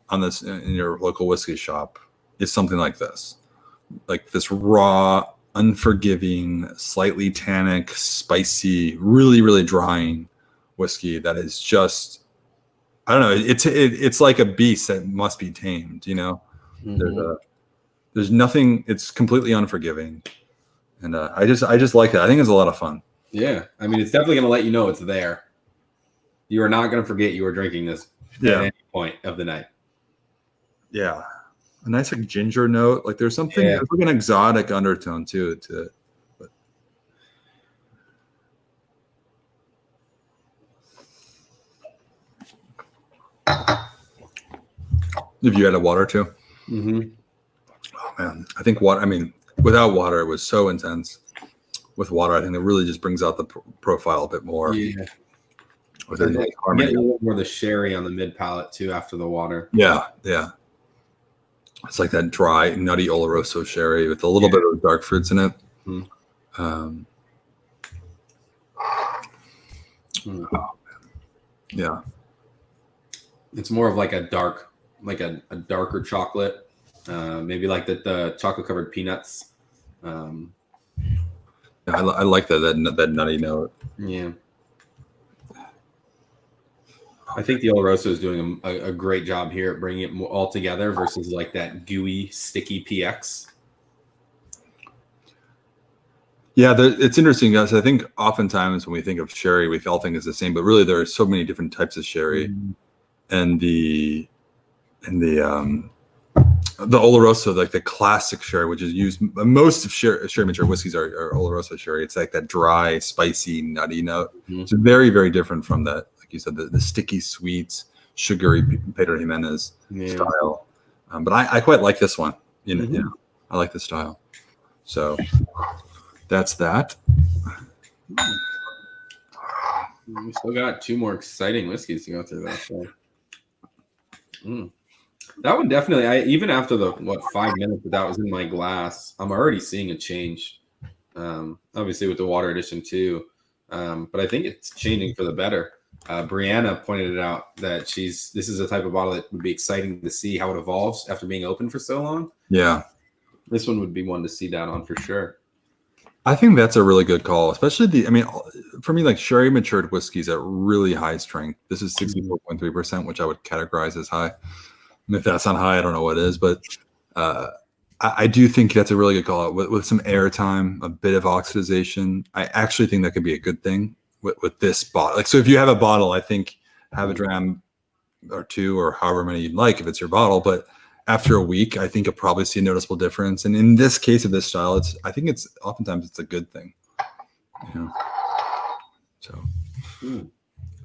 on this in your local whiskey shop is something like this raw, unforgiving, slightly tannic, spicy, really, really drying whiskey that is just, I don't know. It's like a beast that must be tamed. Mm-hmm. There's nothing. It's completely unforgiving, and I just like that. I think it's a lot of fun. Yeah, I mean, it's definitely going to let you know it's there. You are not going to forget you were drinking this at any point of the night. Yeah, a nice like ginger note. Like there's something. There's like an exotic undertone to it. If you added water too. Mm-hmm. Oh man, I think water. I mean, without water, it was so intense. With water, I think it really just brings out the profile a bit more. Yeah. With a nice harmony. Get a little more of the sherry on the mid palate too after the water. Yeah. It's like that dry, nutty Oloroso sherry with a little bit of dark fruits in it. Mm-hmm. Yeah. It's more of like a darker chocolate, maybe like the chocolate covered peanuts. I like that nutty note. Yeah. I think the Oloroso is doing a great job here at bringing it all together versus like that gooey, sticky PX. Yeah, it's interesting, guys. I think oftentimes when we think of sherry, we all think it's the same, but really there are so many different types of sherry, and the the Oloroso, like the classic sherry, which is used most of sherry mature whiskeys are Oloroso sherry. It's like that dry, spicy, nutty note. It's very, very different from that, like you said, the sticky sweets, sugary Pedro Jimenez style. But I quite like this one. You know, I like the style. So that's that. We still got 2 more exciting whiskeys to go through that. So. That one definitely. Even after the 5 minutes that was in my glass, I'm already seeing a change. Obviously with the water addition too, but I think it's changing for the better. Brianna pointed it out that this is a type of bottle that would be exciting to see how it evolves after being open for so long. Yeah, this one would be one to see that on for sure. I think that's a really good call, especially for me, like sherry matured whiskeys at really high strength. This is 64.3%, which I would categorize as high. And if that's not high, I don't know what is, but I do think that's a really good call with some air time, a bit of oxidization. I actually think that could be a good thing with this bottle. Like, so if you have a bottle, I think have a dram or 2 or however many you'd like if it's your bottle, but after a week, I think you'll probably see a noticeable difference. And in this case of this style, I think it's oftentimes it's a good thing. You know? So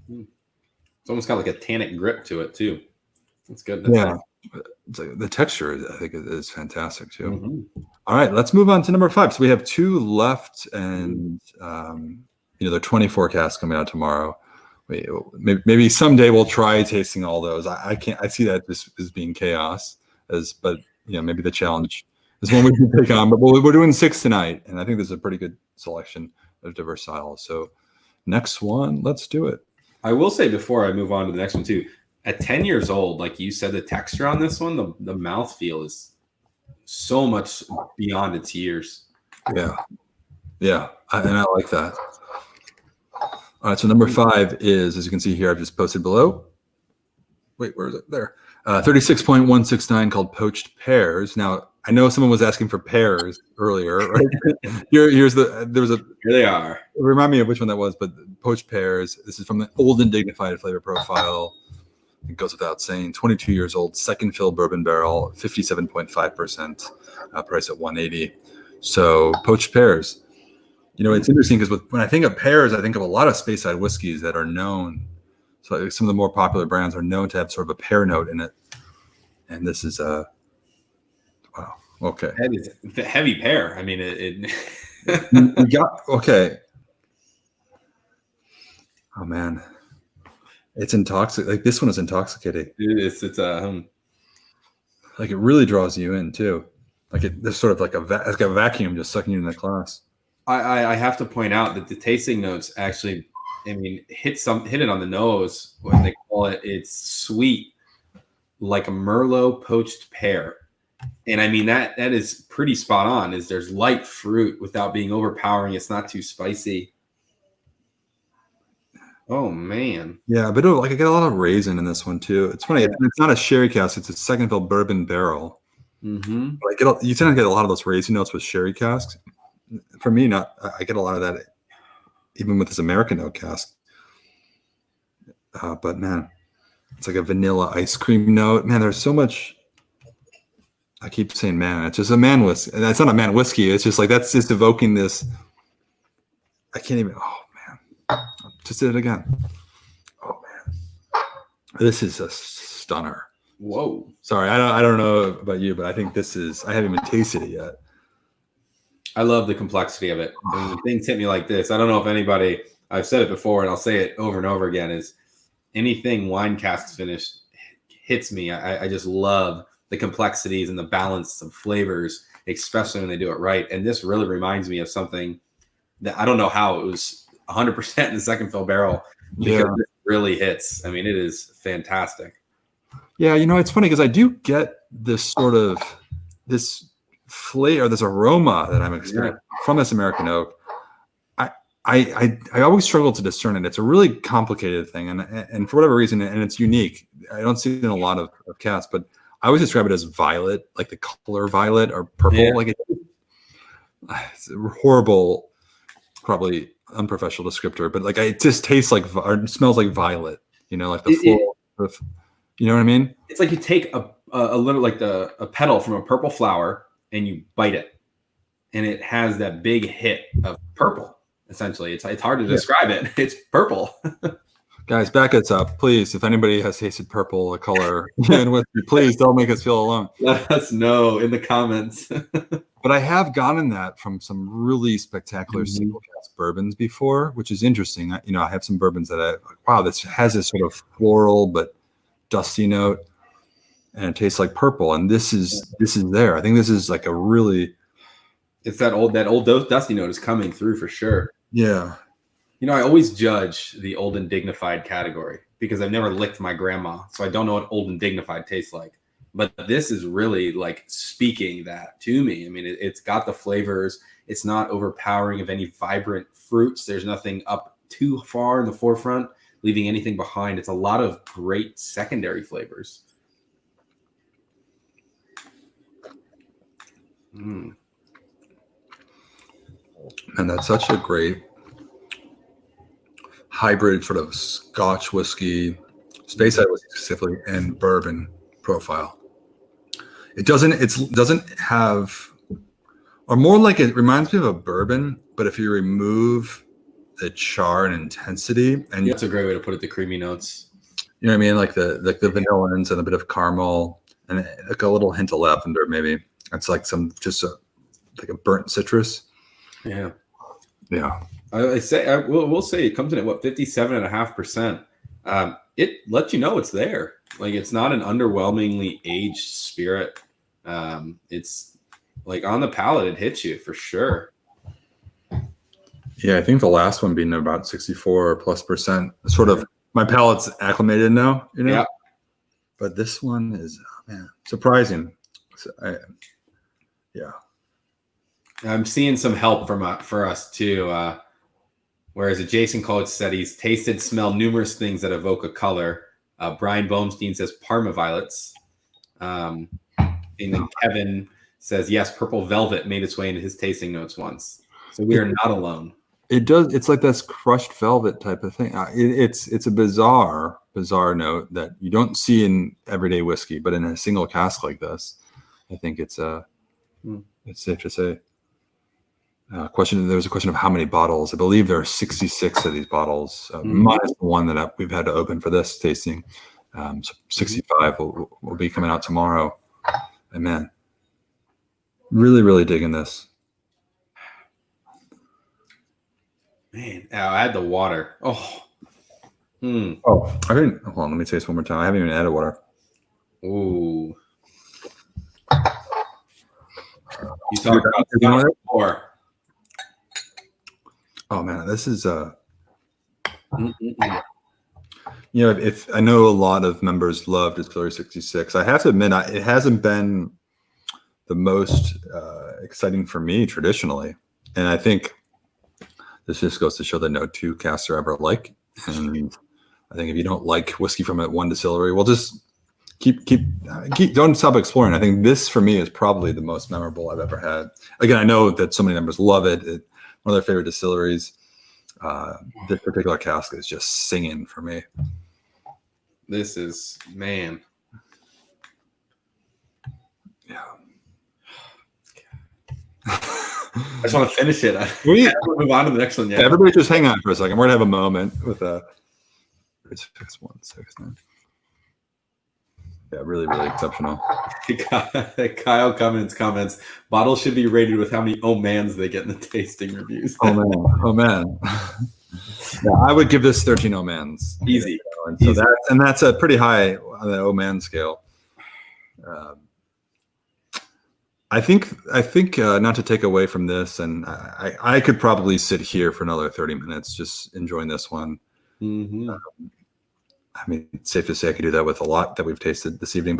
it's almost got like a tannic grip to it too. It's good. It's like the texture, I think, is fantastic too. All right, let's move on to number 5. So we have 2 left, and there are 24 casks coming out tomorrow. Maybe someday we'll try tasting all those. I can't. I see that this is being chaos. But maybe the challenge is one we can take on. But we're doing 6 tonight, and I think this is a pretty good selection of diverse styles. So next one, let's do it. I will say before I move on to the next one too, at 10 years old, like you said, the texture on this one, the mouthfeel is so much beyond its years. Yeah, and I like that. All right, so number 5 is, as you can see here, I've just posted below. Wait, where is it? There. 36.169 called Poached Pears. Now, I know someone was asking for pears earlier, right? Here they are. Remind me of which one that was, but Poached Pears. This is from the Old and Dignified flavor profile. It goes without saying. 22 years old, second fill bourbon barrel, 57.5%, price at $180. So Poached Pears. It's interesting because when I think of pears, I think of a lot of Speyside whiskeys that are known. So some of the more popular brands are known to have sort of a pear note in it. And this is wow. Okay. That is the heavy pear. I mean, we got okay. Oh man, it's intoxicating. Like this one is intoxicating. It's like it really draws you in too. Like there's sort of like a vacuum just sucking you in the glass. I have to point out that the tasting notes actually, hit it on the nose when they call it. It's sweet, like a Merlot poached pear, and that is pretty spot on. There's light fruit without being overpowering. It's not too spicy. Oh man, yeah, but I get a lot of raisin in this one too. It's funny. It's not a sherry cask. It's a second fill bourbon barrel. You tend to get a lot of those raisin notes with sherry casks. For me, I get a lot of that even with this American oak cask. But man, it's like a vanilla ice cream note. Man, there's so much. I keep saying man. It's just a man whiskey. That's not a man whiskey. It's just like that's just evoking this. I can't even. Oh man, just did it again. Oh man, this is a stunner. Whoa. Sorry, I don't know about you, but I think this is. I haven't even tasted it yet. I love the complexity of it. When things hit me like this, I don't know if anybody, I've said it before and I'll say it over and over again, is anything wine casks finished hits me. I just love the complexities and the balance of flavors, especially when they do it right. And this really reminds me of something that I don't know how it was 100% in the second fill barrel because it really hits. It is fantastic. Yeah, it's funny because I do get this sort of this flavor, this aroma that I'm experiencing from this American oak. I always struggle to discern it. It's a really complicated thing, and for whatever reason, and it's unique. I don't see it in a lot of casks, but I always describe it as violet, like the color violet or purple. Yeah. Like it's a horrible, probably unprofessional descriptor, but like it just tastes like or smells like violet. Like the full. You know what I mean? It's like you take a a little like a petal from a purple flower, and you bite it, and it has that big hit of purple. Essentially, it's hard to describe it. It's purple. Guys, back us up, please. If anybody has tasted purple, a color in whiskey, please don't make us feel alone. Let us know in the comments. But I have gotten that from some really spectacular single cask bourbons before, which is interesting. I have some bourbons that wow, this has this sort of floral but dusty note, and it tastes like purple. And this is there. I think this is like a really. It's that old dusty note is coming through for sure. Yeah. I always judge the old and dignified category because I've never licked my grandma, so I don't know what old and dignified tastes like. But this is really like speaking that to me. I mean, it's got the flavors. It's not overpowering of any vibrant fruits. There's nothing up too far in the forefront, leaving anything behind. It's a lot of great secondary flavors. And that's such a great hybrid sort of Scotch whiskey, Speyside whiskey specifically, and bourbon profile. It doesn't have, or more like it reminds me of a bourbon, but if you remove the char and intensity, and that's a great way to put it. The creamy notes, you know what I mean, like the vanillins and a bit of caramel and like a little hint of lavender, maybe. It's like like a burnt citrus. Yeah. We'll say it comes in at 57.5%. It lets you know it's there. Like, it's not an underwhelmingly aged spirit. It's like on the palate, it hits you for sure. Yeah, I think the last one being about 64+%. Sort of, my palate's acclimated now, Yeah. But this one is, surprising. I'm seeing some help for us too. Whereas Jason Coates said he's tasted, smelled numerous things that evoke a color. Brian Bohmstein says Parma violets. And then Kevin says, yes, purple velvet made its way into his tasting notes once. So we are not alone. It does. It's like this crushed velvet type of thing. It's a bizarre note that you don't see in everyday whiskey, but in a single cask like this, I think it's safe to say. There was a question of how many bottles. I believe there are 66 of these bottles, minus the one that we've had to open for this tasting. So 65 will be coming out tomorrow. And man, really, really digging this. Man, I had the water. Oh, I didn't. Hold on, let me taste one more time. I haven't even added water. Ooh. You talk about more. Oh man, this is if I know a lot of members love Distillery 66. I have to admit, it hasn't been the most exciting for me traditionally, and I think this just goes to show that no two casks are ever alike. And I think if you don't like whiskey from one distillery, well, just keep don't stop exploring. I think this for me is probably the most memorable I've ever had. Again, I know that so many members love it. One of their favorite distilleries. This particular cask is just singing for me. This is, man. Yeah. I just want to finish it. We'll move on to the next one. Yeah. Everybody just hang on for a second. We're going to have a moment with it's 169. Yeah, really, really exceptional. Kyle comments, bottles should be rated with how many mans they get in the tasting reviews. Oh man. Yeah, I would give this 13 mans. Easy. And so that's a pretty high on the man scale. I think not to take away from this, and I could probably sit here for another 30 minutes just enjoying this one. Mm-hmm. I mean, it's safe to say I could do that with a lot that we've tasted this evening,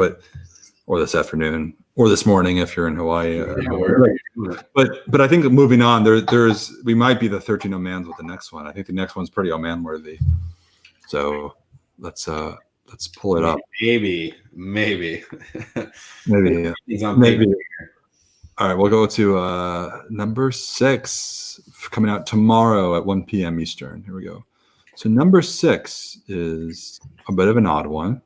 or this afternoon, or this morning if you're in Hawaii. But I think moving on, we might be the 13 mans with the next one. I think the next one's pretty man worthy. So let's pull it up. Maybe. Yeah. Maybe. All right, we'll go to number 6 coming out tomorrow at 1 p.m. Eastern. Here we go. So number 6 is a bit of an odd one.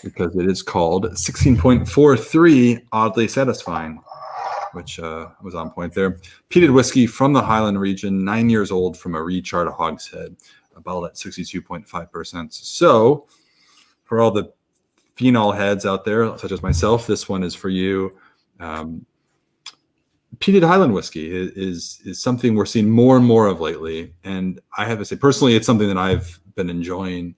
because it is called 16.43 Oddly Satisfying, which was on point there. Peated whiskey from the Highland region, 9 years old, from a recharred hogshead, bottled at 62.5%. So for all the phenol heads out there, such as myself, this one is for you. Peated Highland whiskey is something we're seeing more and more of lately. And I have to say, personally, it's something that I've been enjoying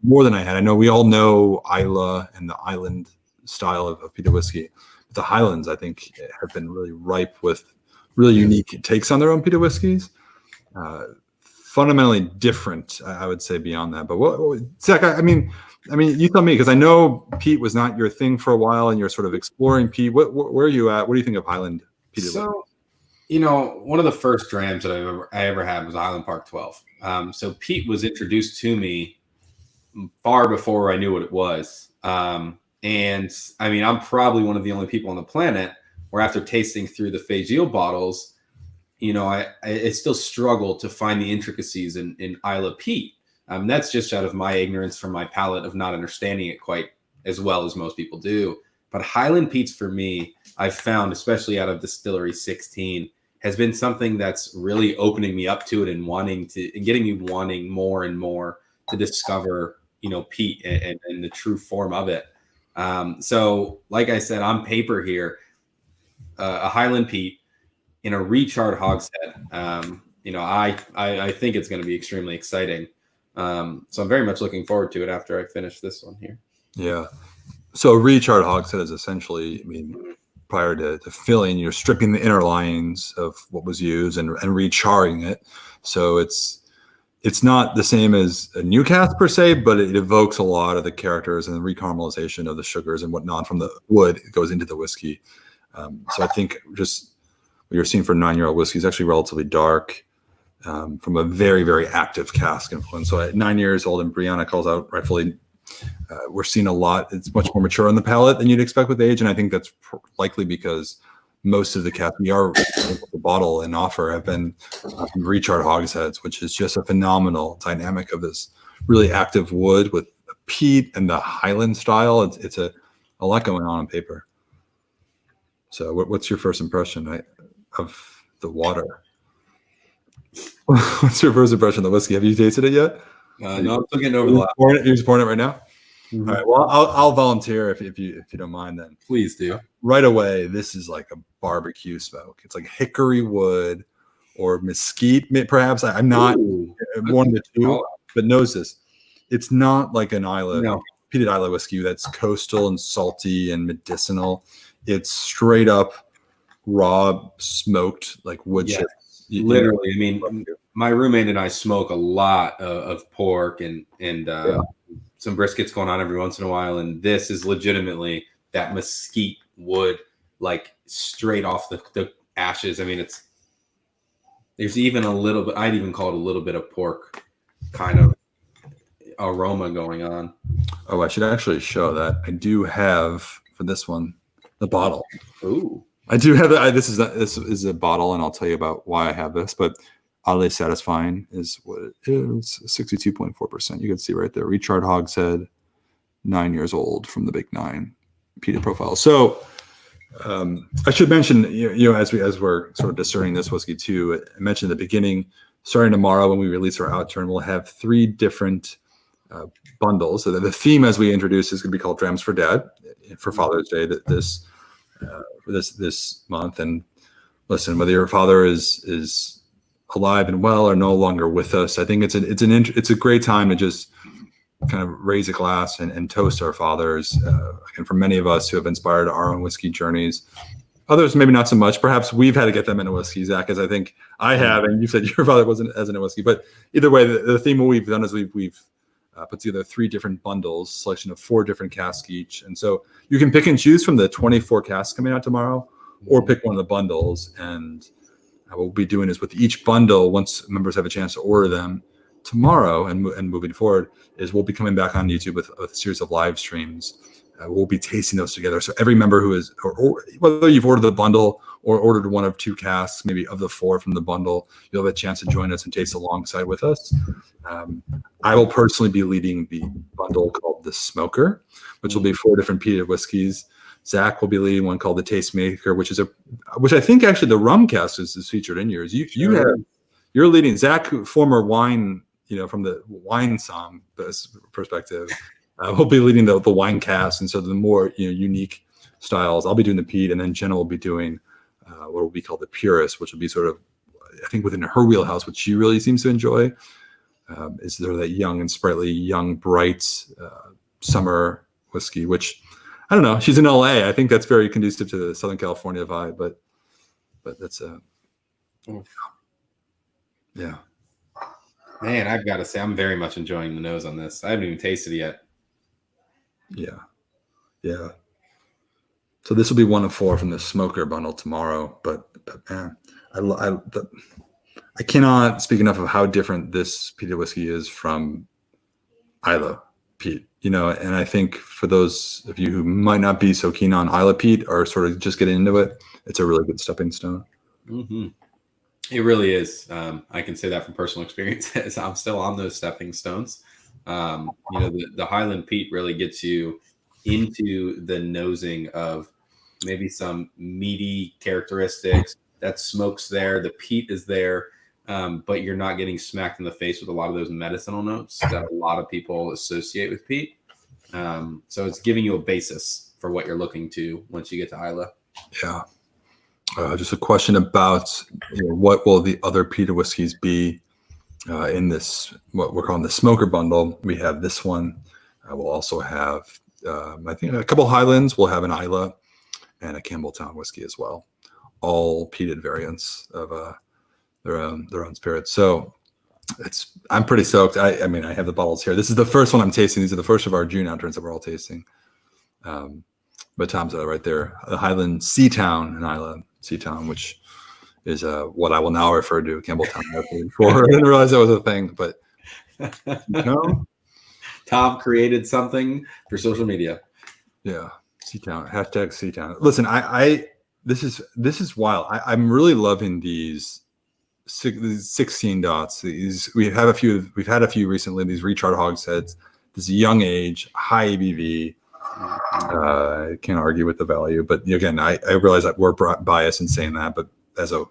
more than I had. I know we all know Isla and the island style of peated whiskey. The Highlands, I think, have been really ripe with really unique takes on their own peated whiskeys. Fundamentally different, I would say, beyond that. But Zach, I mean, you tell me, because I know peat was not your thing for a while, and you're sort of exploring peat. Where are you at? What do you think of Highland peated whiskey? So, one of the first drams that I ever had was Island Park 12. So peat was introduced to me far before I knew what it was. And I mean, I'm probably one of the only people on the planet where, after tasting through the Fagil bottles, I still struggle to find the intricacies in Isla peat. That's just out of my ignorance from my palate of not understanding it quite as well as most people do. But Highland peats, for me, I've found, especially out of Distillery 16, has been something that's really opening me up to it and getting me wanting more and more to discover, peat and the true form of it. So like I said, on paper here, a Highland peat in a recharred hogshead. I think it's going to be extremely exciting. So I'm very much looking forward to it after I finish this one here. Yeah. So a recharred hogshead is essentially, prior to filling, you're stripping the inner linings of what was used and recharring it. So it's not the same as a new cask per se, but it evokes a lot of the characters and the recaramelization of the sugars and whatnot from the wood. It goes into the whiskey. So I think just what you're seeing for 9-year-old whiskey is actually relatively dark, from a very, very active cask influence. So at 9 years old, and Brianna calls out rightfully, we're seeing a lot. It's much more mature on the palate than you'd expect with age. And I think that's likely because most of the casks we are able to bottle and offer have been recharred hogsheads, which is just a phenomenal dynamic of this really active wood with peat and the Highland style. It's a lot going on paper. So what's your first impression of the water? What's your first impression of the whiskey? Have you tasted it yet? No, I'm still getting over the last. You're just pouring it right now? Mm-hmm. All right. Well, I'll volunteer if you don't mind then. Please do. Right away, this is like a barbecue smoke. It's like hickory wood or mesquite, perhaps. I'm not one of the two, but knows this. It's not like an peated Isla whiskey that's coastal and salty and medicinal. It's straight up raw smoked, like wood chips. Literally, my roommate and I smoke a lot of pork and some briskets going on every once in a while, and this is legitimately that mesquite wood, like straight off the ashes. There's even a little bit, I'd even call it a little bit of pork kind of aroma going on. Oh, I should actually show that. I do have for this one the bottle. Ooh. I do have that. This is a bottle, and I'll tell you about why I have this. But Oddly Satisfying is what it is. 62.4%. You can see right there. Recharred hogshead, 9 years old from the Big 9 peated profile. So I should mention, as we're sort of discerning this whiskey too, I mentioned at the beginning, starting tomorrow when we release our Outturn, we'll have 3 different bundles. So the theme, as we introduce, is going to be called Drams for Dad for Father's Day this month. And listen, whether your father is alive and well or no longer with us, I think it's a great time to just kind of raise a glass and toast our fathers. And for many of us who have inspired our own whiskey journeys, others maybe not so much. Perhaps we've had to get them into whiskey, Zach, as I think I have, and you said your father wasn't as into whiskey. But either way, the theme what we've done is we've put together 3 different bundles, selection of 4 different casks each. And so you can pick and choose from the 24 casks coming out tomorrow, or pick one of the bundles. And what we'll be doing is with each bundle, once members have a chance to order them tomorrow and moving forward, is we'll be coming back on YouTube with a series of live streams. We'll be tasting those together. So every member who is, or whether you've ordered the bundle or ordered one of 2 casks, maybe of the 4 from the bundle, you'll have a chance to join us and taste alongside with us. I will personally be leading the bundle called the Smoker, which will be 4 different peated whiskeys. Zach will be leading one called the Tastemaker, which I think actually the rum cask is featured in yours. You're leading, Zach, former wine, from the wine som perspective, will be leading the wine cask, and so the more unique styles. I'll be doing the peat, and then Jenna will be doing what will be called the purist, which will be sort of, I think, within her wheelhouse, which she really seems to enjoy. Is there that young and sprightly, young, bright summer whiskey, which I don't know. She's in LA. I think that's very conducive to the Southern California vibe, but that's yeah. Man, I've got to say, I'm very much enjoying the nose on this. I haven't even tasted it yet. Yeah. So this will be 1 of 4 from the Smoker bundle tomorrow. But man, I cannot speak enough of how different this peated whiskey is from Islay peat. And I think for those of you who might not be so keen on Islay peat or sort of just getting into it, it's a really good stepping stone. Mm-hmm. It really is. I can say that from personal experience, as I'm still on those stepping stones. The Highland peat really gets you into the nosing of maybe some meaty characteristics. That smoke's there, the peat is there, but you're not getting smacked in the face with a lot of those medicinal notes that a lot of people associate with peat. So it's giving you a basis for what you're looking to once you get to Islay. Yeah. Just a question about what will the other peated whiskeys be in this, what we're calling the Smoker bundle. We have this one. We'll also have, I think, a couple Highlands. We'll have an Islay and a Campbelltown whiskey as well. All peated variants of their own spirits. So I'm pretty stoked. I have the bottles here. This is the first one I'm tasting. These are the first of our June Outturns that we're all tasting. But Tom's right there, the Highland Seatown and Islay Seatown, which is what I will now refer to Campbelltown for. I didn't realize that was a thing, but Tom created something for social media. Yeah, Seatown, hashtag Seatown. Listen, this is wild. I'm really loving these 16 dots. We've had a few recently. These recharred hogsheads. This young age, high ABV. I can't argue with the value, but again, I realize that we're biased in saying that, but as a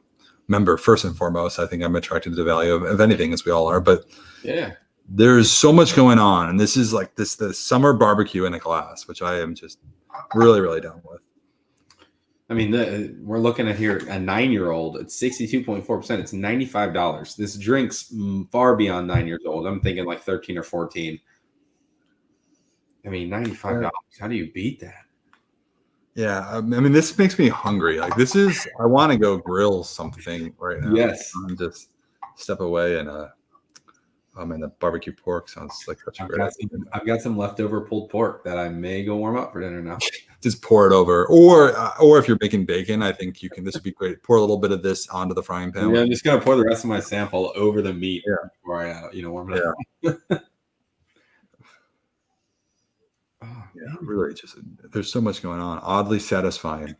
member, first and foremost, I think I'm attracted to the value of anything, as we all are. But yeah, there's so much going on, and this is like the summer barbecue in a glass, which I am just really, really down with. I mean, we're looking at here a 9-year-old. It's 62.4%. It's $95. This drink's far beyond 9 years old. I'm thinking like 13 or 14. I mean, $95. How do you beat that? Yeah, I mean, this makes me hungry. Like, I want to go grill something right now. Yes. And just step away and the barbecue pork sounds like such a great idea. I've got some leftover pulled pork that I may go warm up for dinner now. Just pour it over, or if you're making bacon, I think you can. This would be great. Pour a little bit of this onto the frying pan. Yeah, I'm just gonna pour the rest of my sample over the meat before I, warm it up. Yeah, really, just there's so much going on. Oddly satisfying.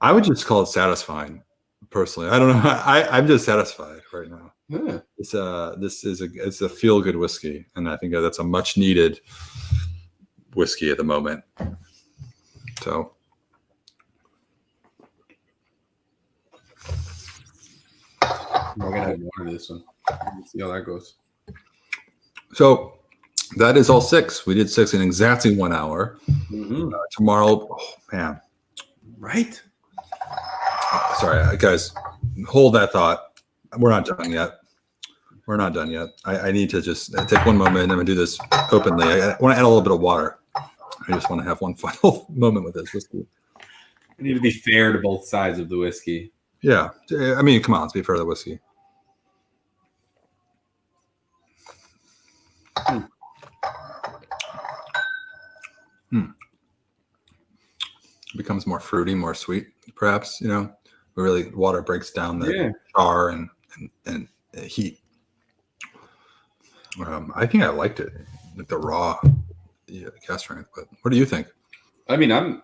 I would just call it satisfying, personally. I don't know. I'm just satisfied right now. Yeah. It's a feel good whiskey, and I think that's a much needed whiskey at the moment. So, we're gonna have more of this one. Let's see how that goes. So. That is all 6. We did 6 in exactly 1 hour. Mm-hmm. Tomorrow, oh man, right? Sorry, guys, hold that thought. We're not done yet. I need to just take one moment and I'm gonna do this openly. I want to add a little bit of water. I just want to have one final moment with this whiskey. I need to be fair to both sides of the whiskey. Yeah, I mean, come on, let's be fair to the whiskey. Becomes more fruity, more sweet, perhaps. Really, water breaks down the char and heat. I think I liked it, like the raw cask strength. But what do you think? I mean, I'm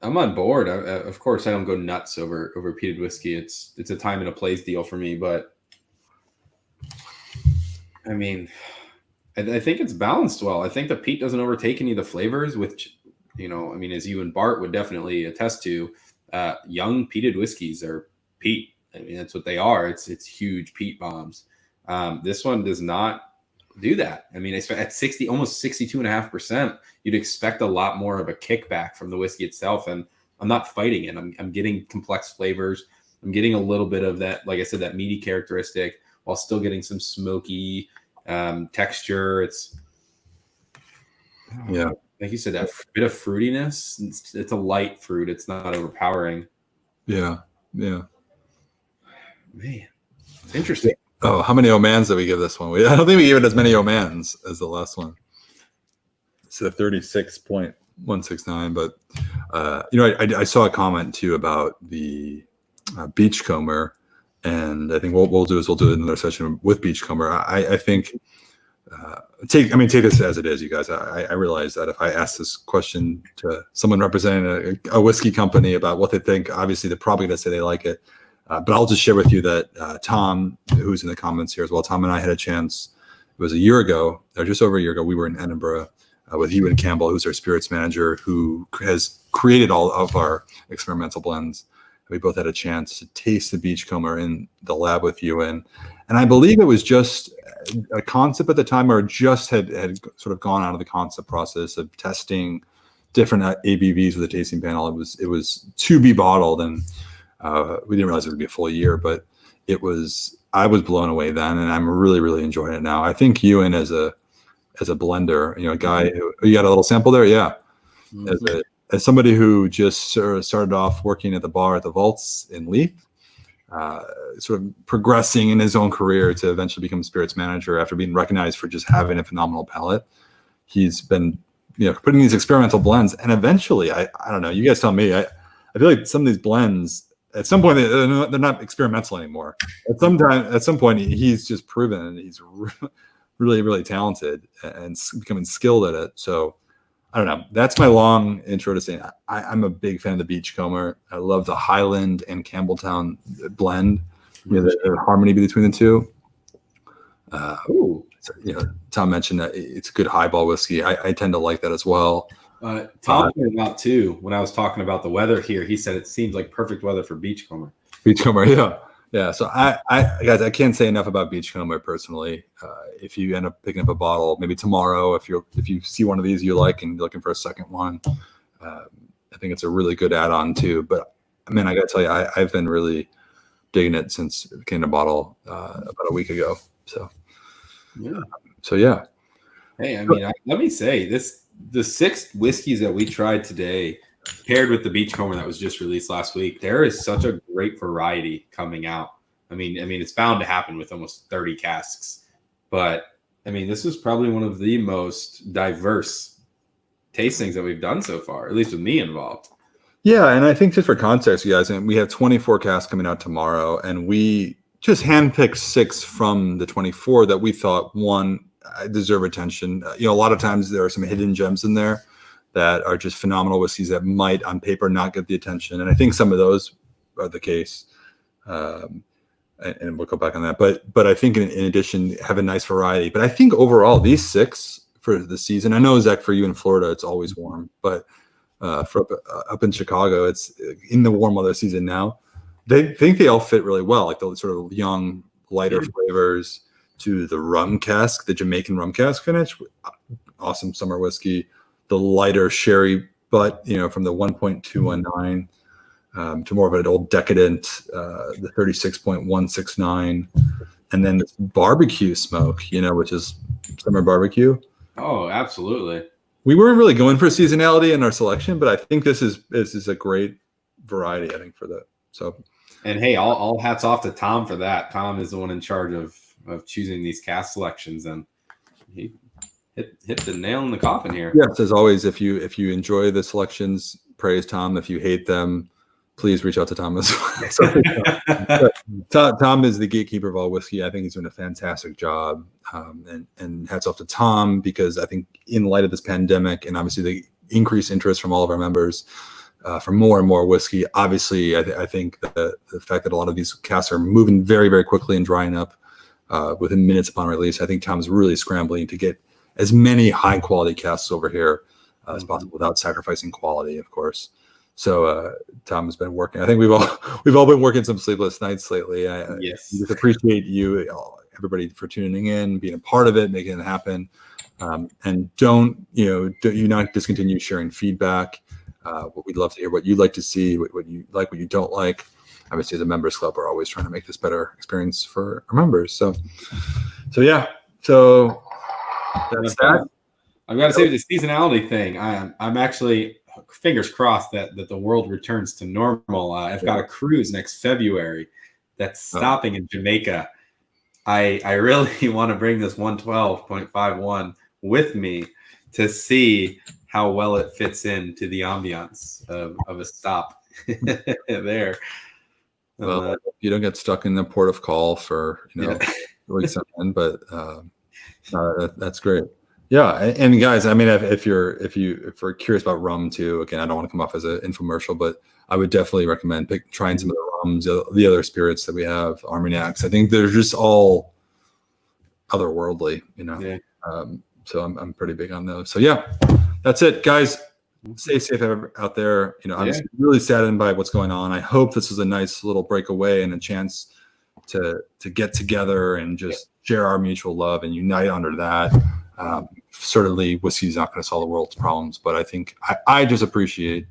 I'm on board. Of course, I don't go nuts over peated whiskey. It's a time and a place deal for me. But I mean, I think it's balanced well. I think the peat doesn't overtake any of the flavors, which, I mean, as you and Bart would definitely attest to, young peated whiskeys are peat. I mean, that's what they are. It's huge peat bombs. This one does not do that. I mean, at 60, almost 62.5%, you'd expect a lot more of a kickback from the whiskey itself. And I'm not fighting it. I'm getting complex flavors. I'm getting a little bit of that, like I said, that meaty characteristic, while still getting some smoky texture. It's, Yeah. like you said, that bit of fruitiness. It's a light fruit. It's not overpowering. Yeah. Man, it's interesting. Oh, how many Omans did we give this one? I don't think we gave it as many Omans as the last one. It's a 36.169, but I saw a comment too about the Beachcomber, and I think what we'll do is we'll do another session with Beachcomber. I think take this as it is, you guys. I realize that if I ask this question to someone representing a whiskey company about what they think, obviously they're probably going to say they like it. But I'll just share with you that Tom, who's in the comments here as well, Tom and I had a chance. It was a year ago, or just over a year ago. We were in Edinburgh with you and Kemble, who's our spirits manager, who has created all of our experimental blends. We both had a chance to taste the Beachcomber in the lab with you, and I believe it was just a concept at the time, or just had sort of gone out of the concept process of testing different ABVs with the tasting panel. It was to be bottled, and we didn't realize it would be a full year, but I was blown away then, and I'm really, really enjoying it now. I think Ewan as a blender, a guy who, you got a little sample there. Yeah. Mm-hmm. As somebody who just sort of started off working at the bar at the Vaults in Leith, sort of progressing in his own career to eventually become spirits manager after being recognized for just having a phenomenal palate. He's been, putting these experimental blends, and eventually, I don't know, you guys tell me, I feel like some of these blends, at some point, they're not experimental anymore. At some point, he's just proven, and he's really, really talented and becoming skilled at it. So I don't know. That's my long intro to saying I'm a big fan of the Beachcomber. I love the Highland and Campbelltown blend. The harmony between the two. Tom mentioned that it's a good highball whiskey. I tend to like that as well. Tom pointed out too, when I was talking about the weather here, he said it seems like perfect weather for Beachcomber. Beachcomber, yeah. So guys, I can't say enough about Beachcomber personally. If you end up picking up a bottle, maybe tomorrow, if you see one of these you like and you're looking for a second one, I think it's a really good add-on too. But I mean, I gotta tell you, I've been really digging it since it came to bottle about a week ago. So yeah. Hey, I mean, let me say this. The 6 whiskeys that we tried today, paired with the Beachcomber that was just released last week, there is such a great variety coming out. I mean, it's bound to happen with almost 30 casks. But, I mean, this is probably one of the most diverse tastings that we've done so far, at least with me involved. Yeah, and I think just for context, you guys, and we have 24 casks coming out tomorrow, and we just handpicked 6 from the 24 that we thought, deserve attention. A lot of times there are some hidden gems in there that are just phenomenal whiskeys that might on paper not get the attention, and I think some of those are the case, and we'll go back on that, but I think in addition have a nice variety. But I think overall these 6 for the season, I know, Zach, for you in Florida it's always warm, but for up in Chicago, it's in the warm weather season now, they think they all fit really well, like the sort of young lighter flavors to the rum cask, the Jamaican rum cask finish, awesome summer whiskey, the lighter sherry butt, from the 1.219 to more of an old decadent, the 36.169, and then this barbecue smoke, which is summer barbecue. Oh, absolutely. We weren't really going for seasonality in our selection, but I think this is a great variety, I think, for that. So, and hey, all hats off to Tom for that. Tom is the one in charge of choosing these cast selections, and he hit the nail in the coffin here. Yes, as always, if you enjoy the selections, praise Tom. If you hate them, please reach out to Tom as well. Tom is the gatekeeper of all whiskey. I think he's doing a fantastic job, and hats off to Tom, because I think in light of this pandemic and obviously the increased interest from all of our members, for more and more whiskey. Obviously, I think the fact that a lot of these casks are moving very, very quickly and drying up within minutes upon release, I think Tom's really scrambling to get as many high quality casks over here as possible without sacrificing quality, of course. So Tom has been working. I think we've all been working some sleepless nights lately. Yes. I just appreciate you, everybody, for tuning in, being a part of it, making it happen. And don't not discontinue sharing feedback. We'd love to hear what you'd like to see, what you like, what you don't like. Obviously, the members club are always trying to make this better experience for our members. So yeah. So that's that. I've got to say, with the seasonality thing, I'm actually fingers crossed that the world returns to normal. I've got a cruise next February that's stopping in Jamaica. I really want to bring this 112.51 with me to see how well it fits into the ambiance of a stop there. Well, you don't get stuck in the port of call for weeks on end, but that's great. Yeah, and guys, I mean, if you're curious about rum too, again, I don't want to come off as an infomercial, but I would definitely recommend trying some of the rums, the other spirits that we have, Armagnacs. I think they're just all otherworldly, Yeah. So I'm pretty big on those. So yeah, that's it, guys. Stay safe out there. I'm just really saddened by what's going on. I hope this was a nice little breakaway and a chance to get together and just share our mutual love and unite under that. Certainly whiskey's not going to solve the world's problems, but I think I just appreciate,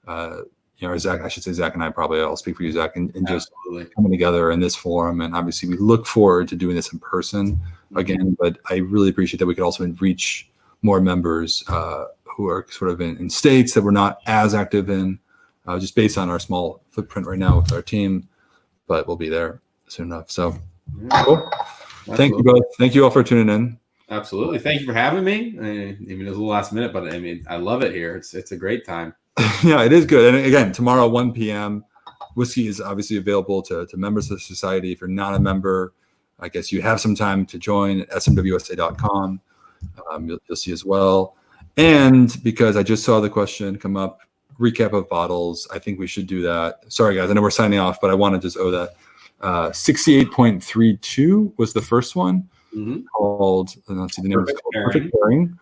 Zach, I should say Zach and I probably, I'll speak for you, Zach, and just coming together in this forum. And obviously we look forward to doing this in person again, but I really appreciate that we could also reach more members who are sort of in states that we're not as active in, just based on our small footprint right now with our team, but we'll be there soon enough. So cool. Thank you both. Thank you all for tuning in. Absolutely. Thank you for having me. I mean, it was a little last minute, but I mean, I love it here. It's a great time. Yeah, it is good. And again, tomorrow, 1 p.m., whiskey is obviously available to members of the society. If you're not a member, I guess you have some time to join at smwsa.com. You'll see as well. And because I just saw the question come up, recap of bottles, I think we should do that. Sorry, guys, I know we're signing off, but I want to just owe that. 68.32 was the first one. Called, let's see, the name was called Perfect Pairing.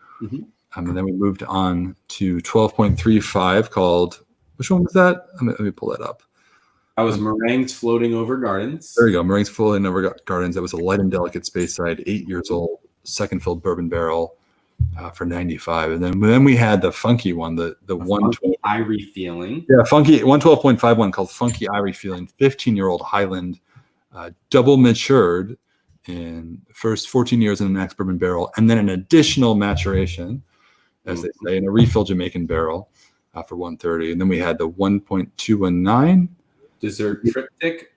And then we moved on to 12.35 called, which one was that? Let me pull that up. That was Meringues Floating Over Gardens. There you go, Meringues Floating Over Gardens. That was a light and delicate Speyside, 8 years old, second filled bourbon barrel for 95. And then we had the funky one, the 112 Irie Feeling. Yeah, funky 112.51 called Funky Irie Feeling, 15-year-old Highland, double matured in the first 14 years in an ex-bourbon barrel, and then an additional maturation, as they say, in a refill Jamaican barrel for 130. And then we had the 1.219 Dessert Triptych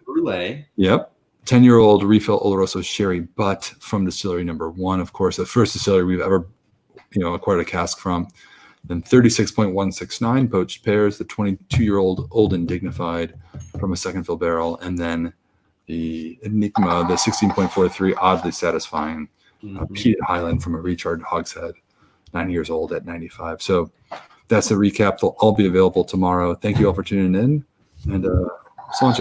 Brulee. Yep. 10-year-old refill Oloroso Sherry Butt from distillery number 1, of course, the first distillery we've ever acquired a cask from. Then 36.169 poached pears, the 22-year-old Old and Dignified from a second fill barrel, and then the Enigma, the 16.43 oddly satisfying Peated Highland from a recharged hogshead, 9 years old at 95. So that's the recap. They'll all be available tomorrow. Thank you all for tuning in, and so on.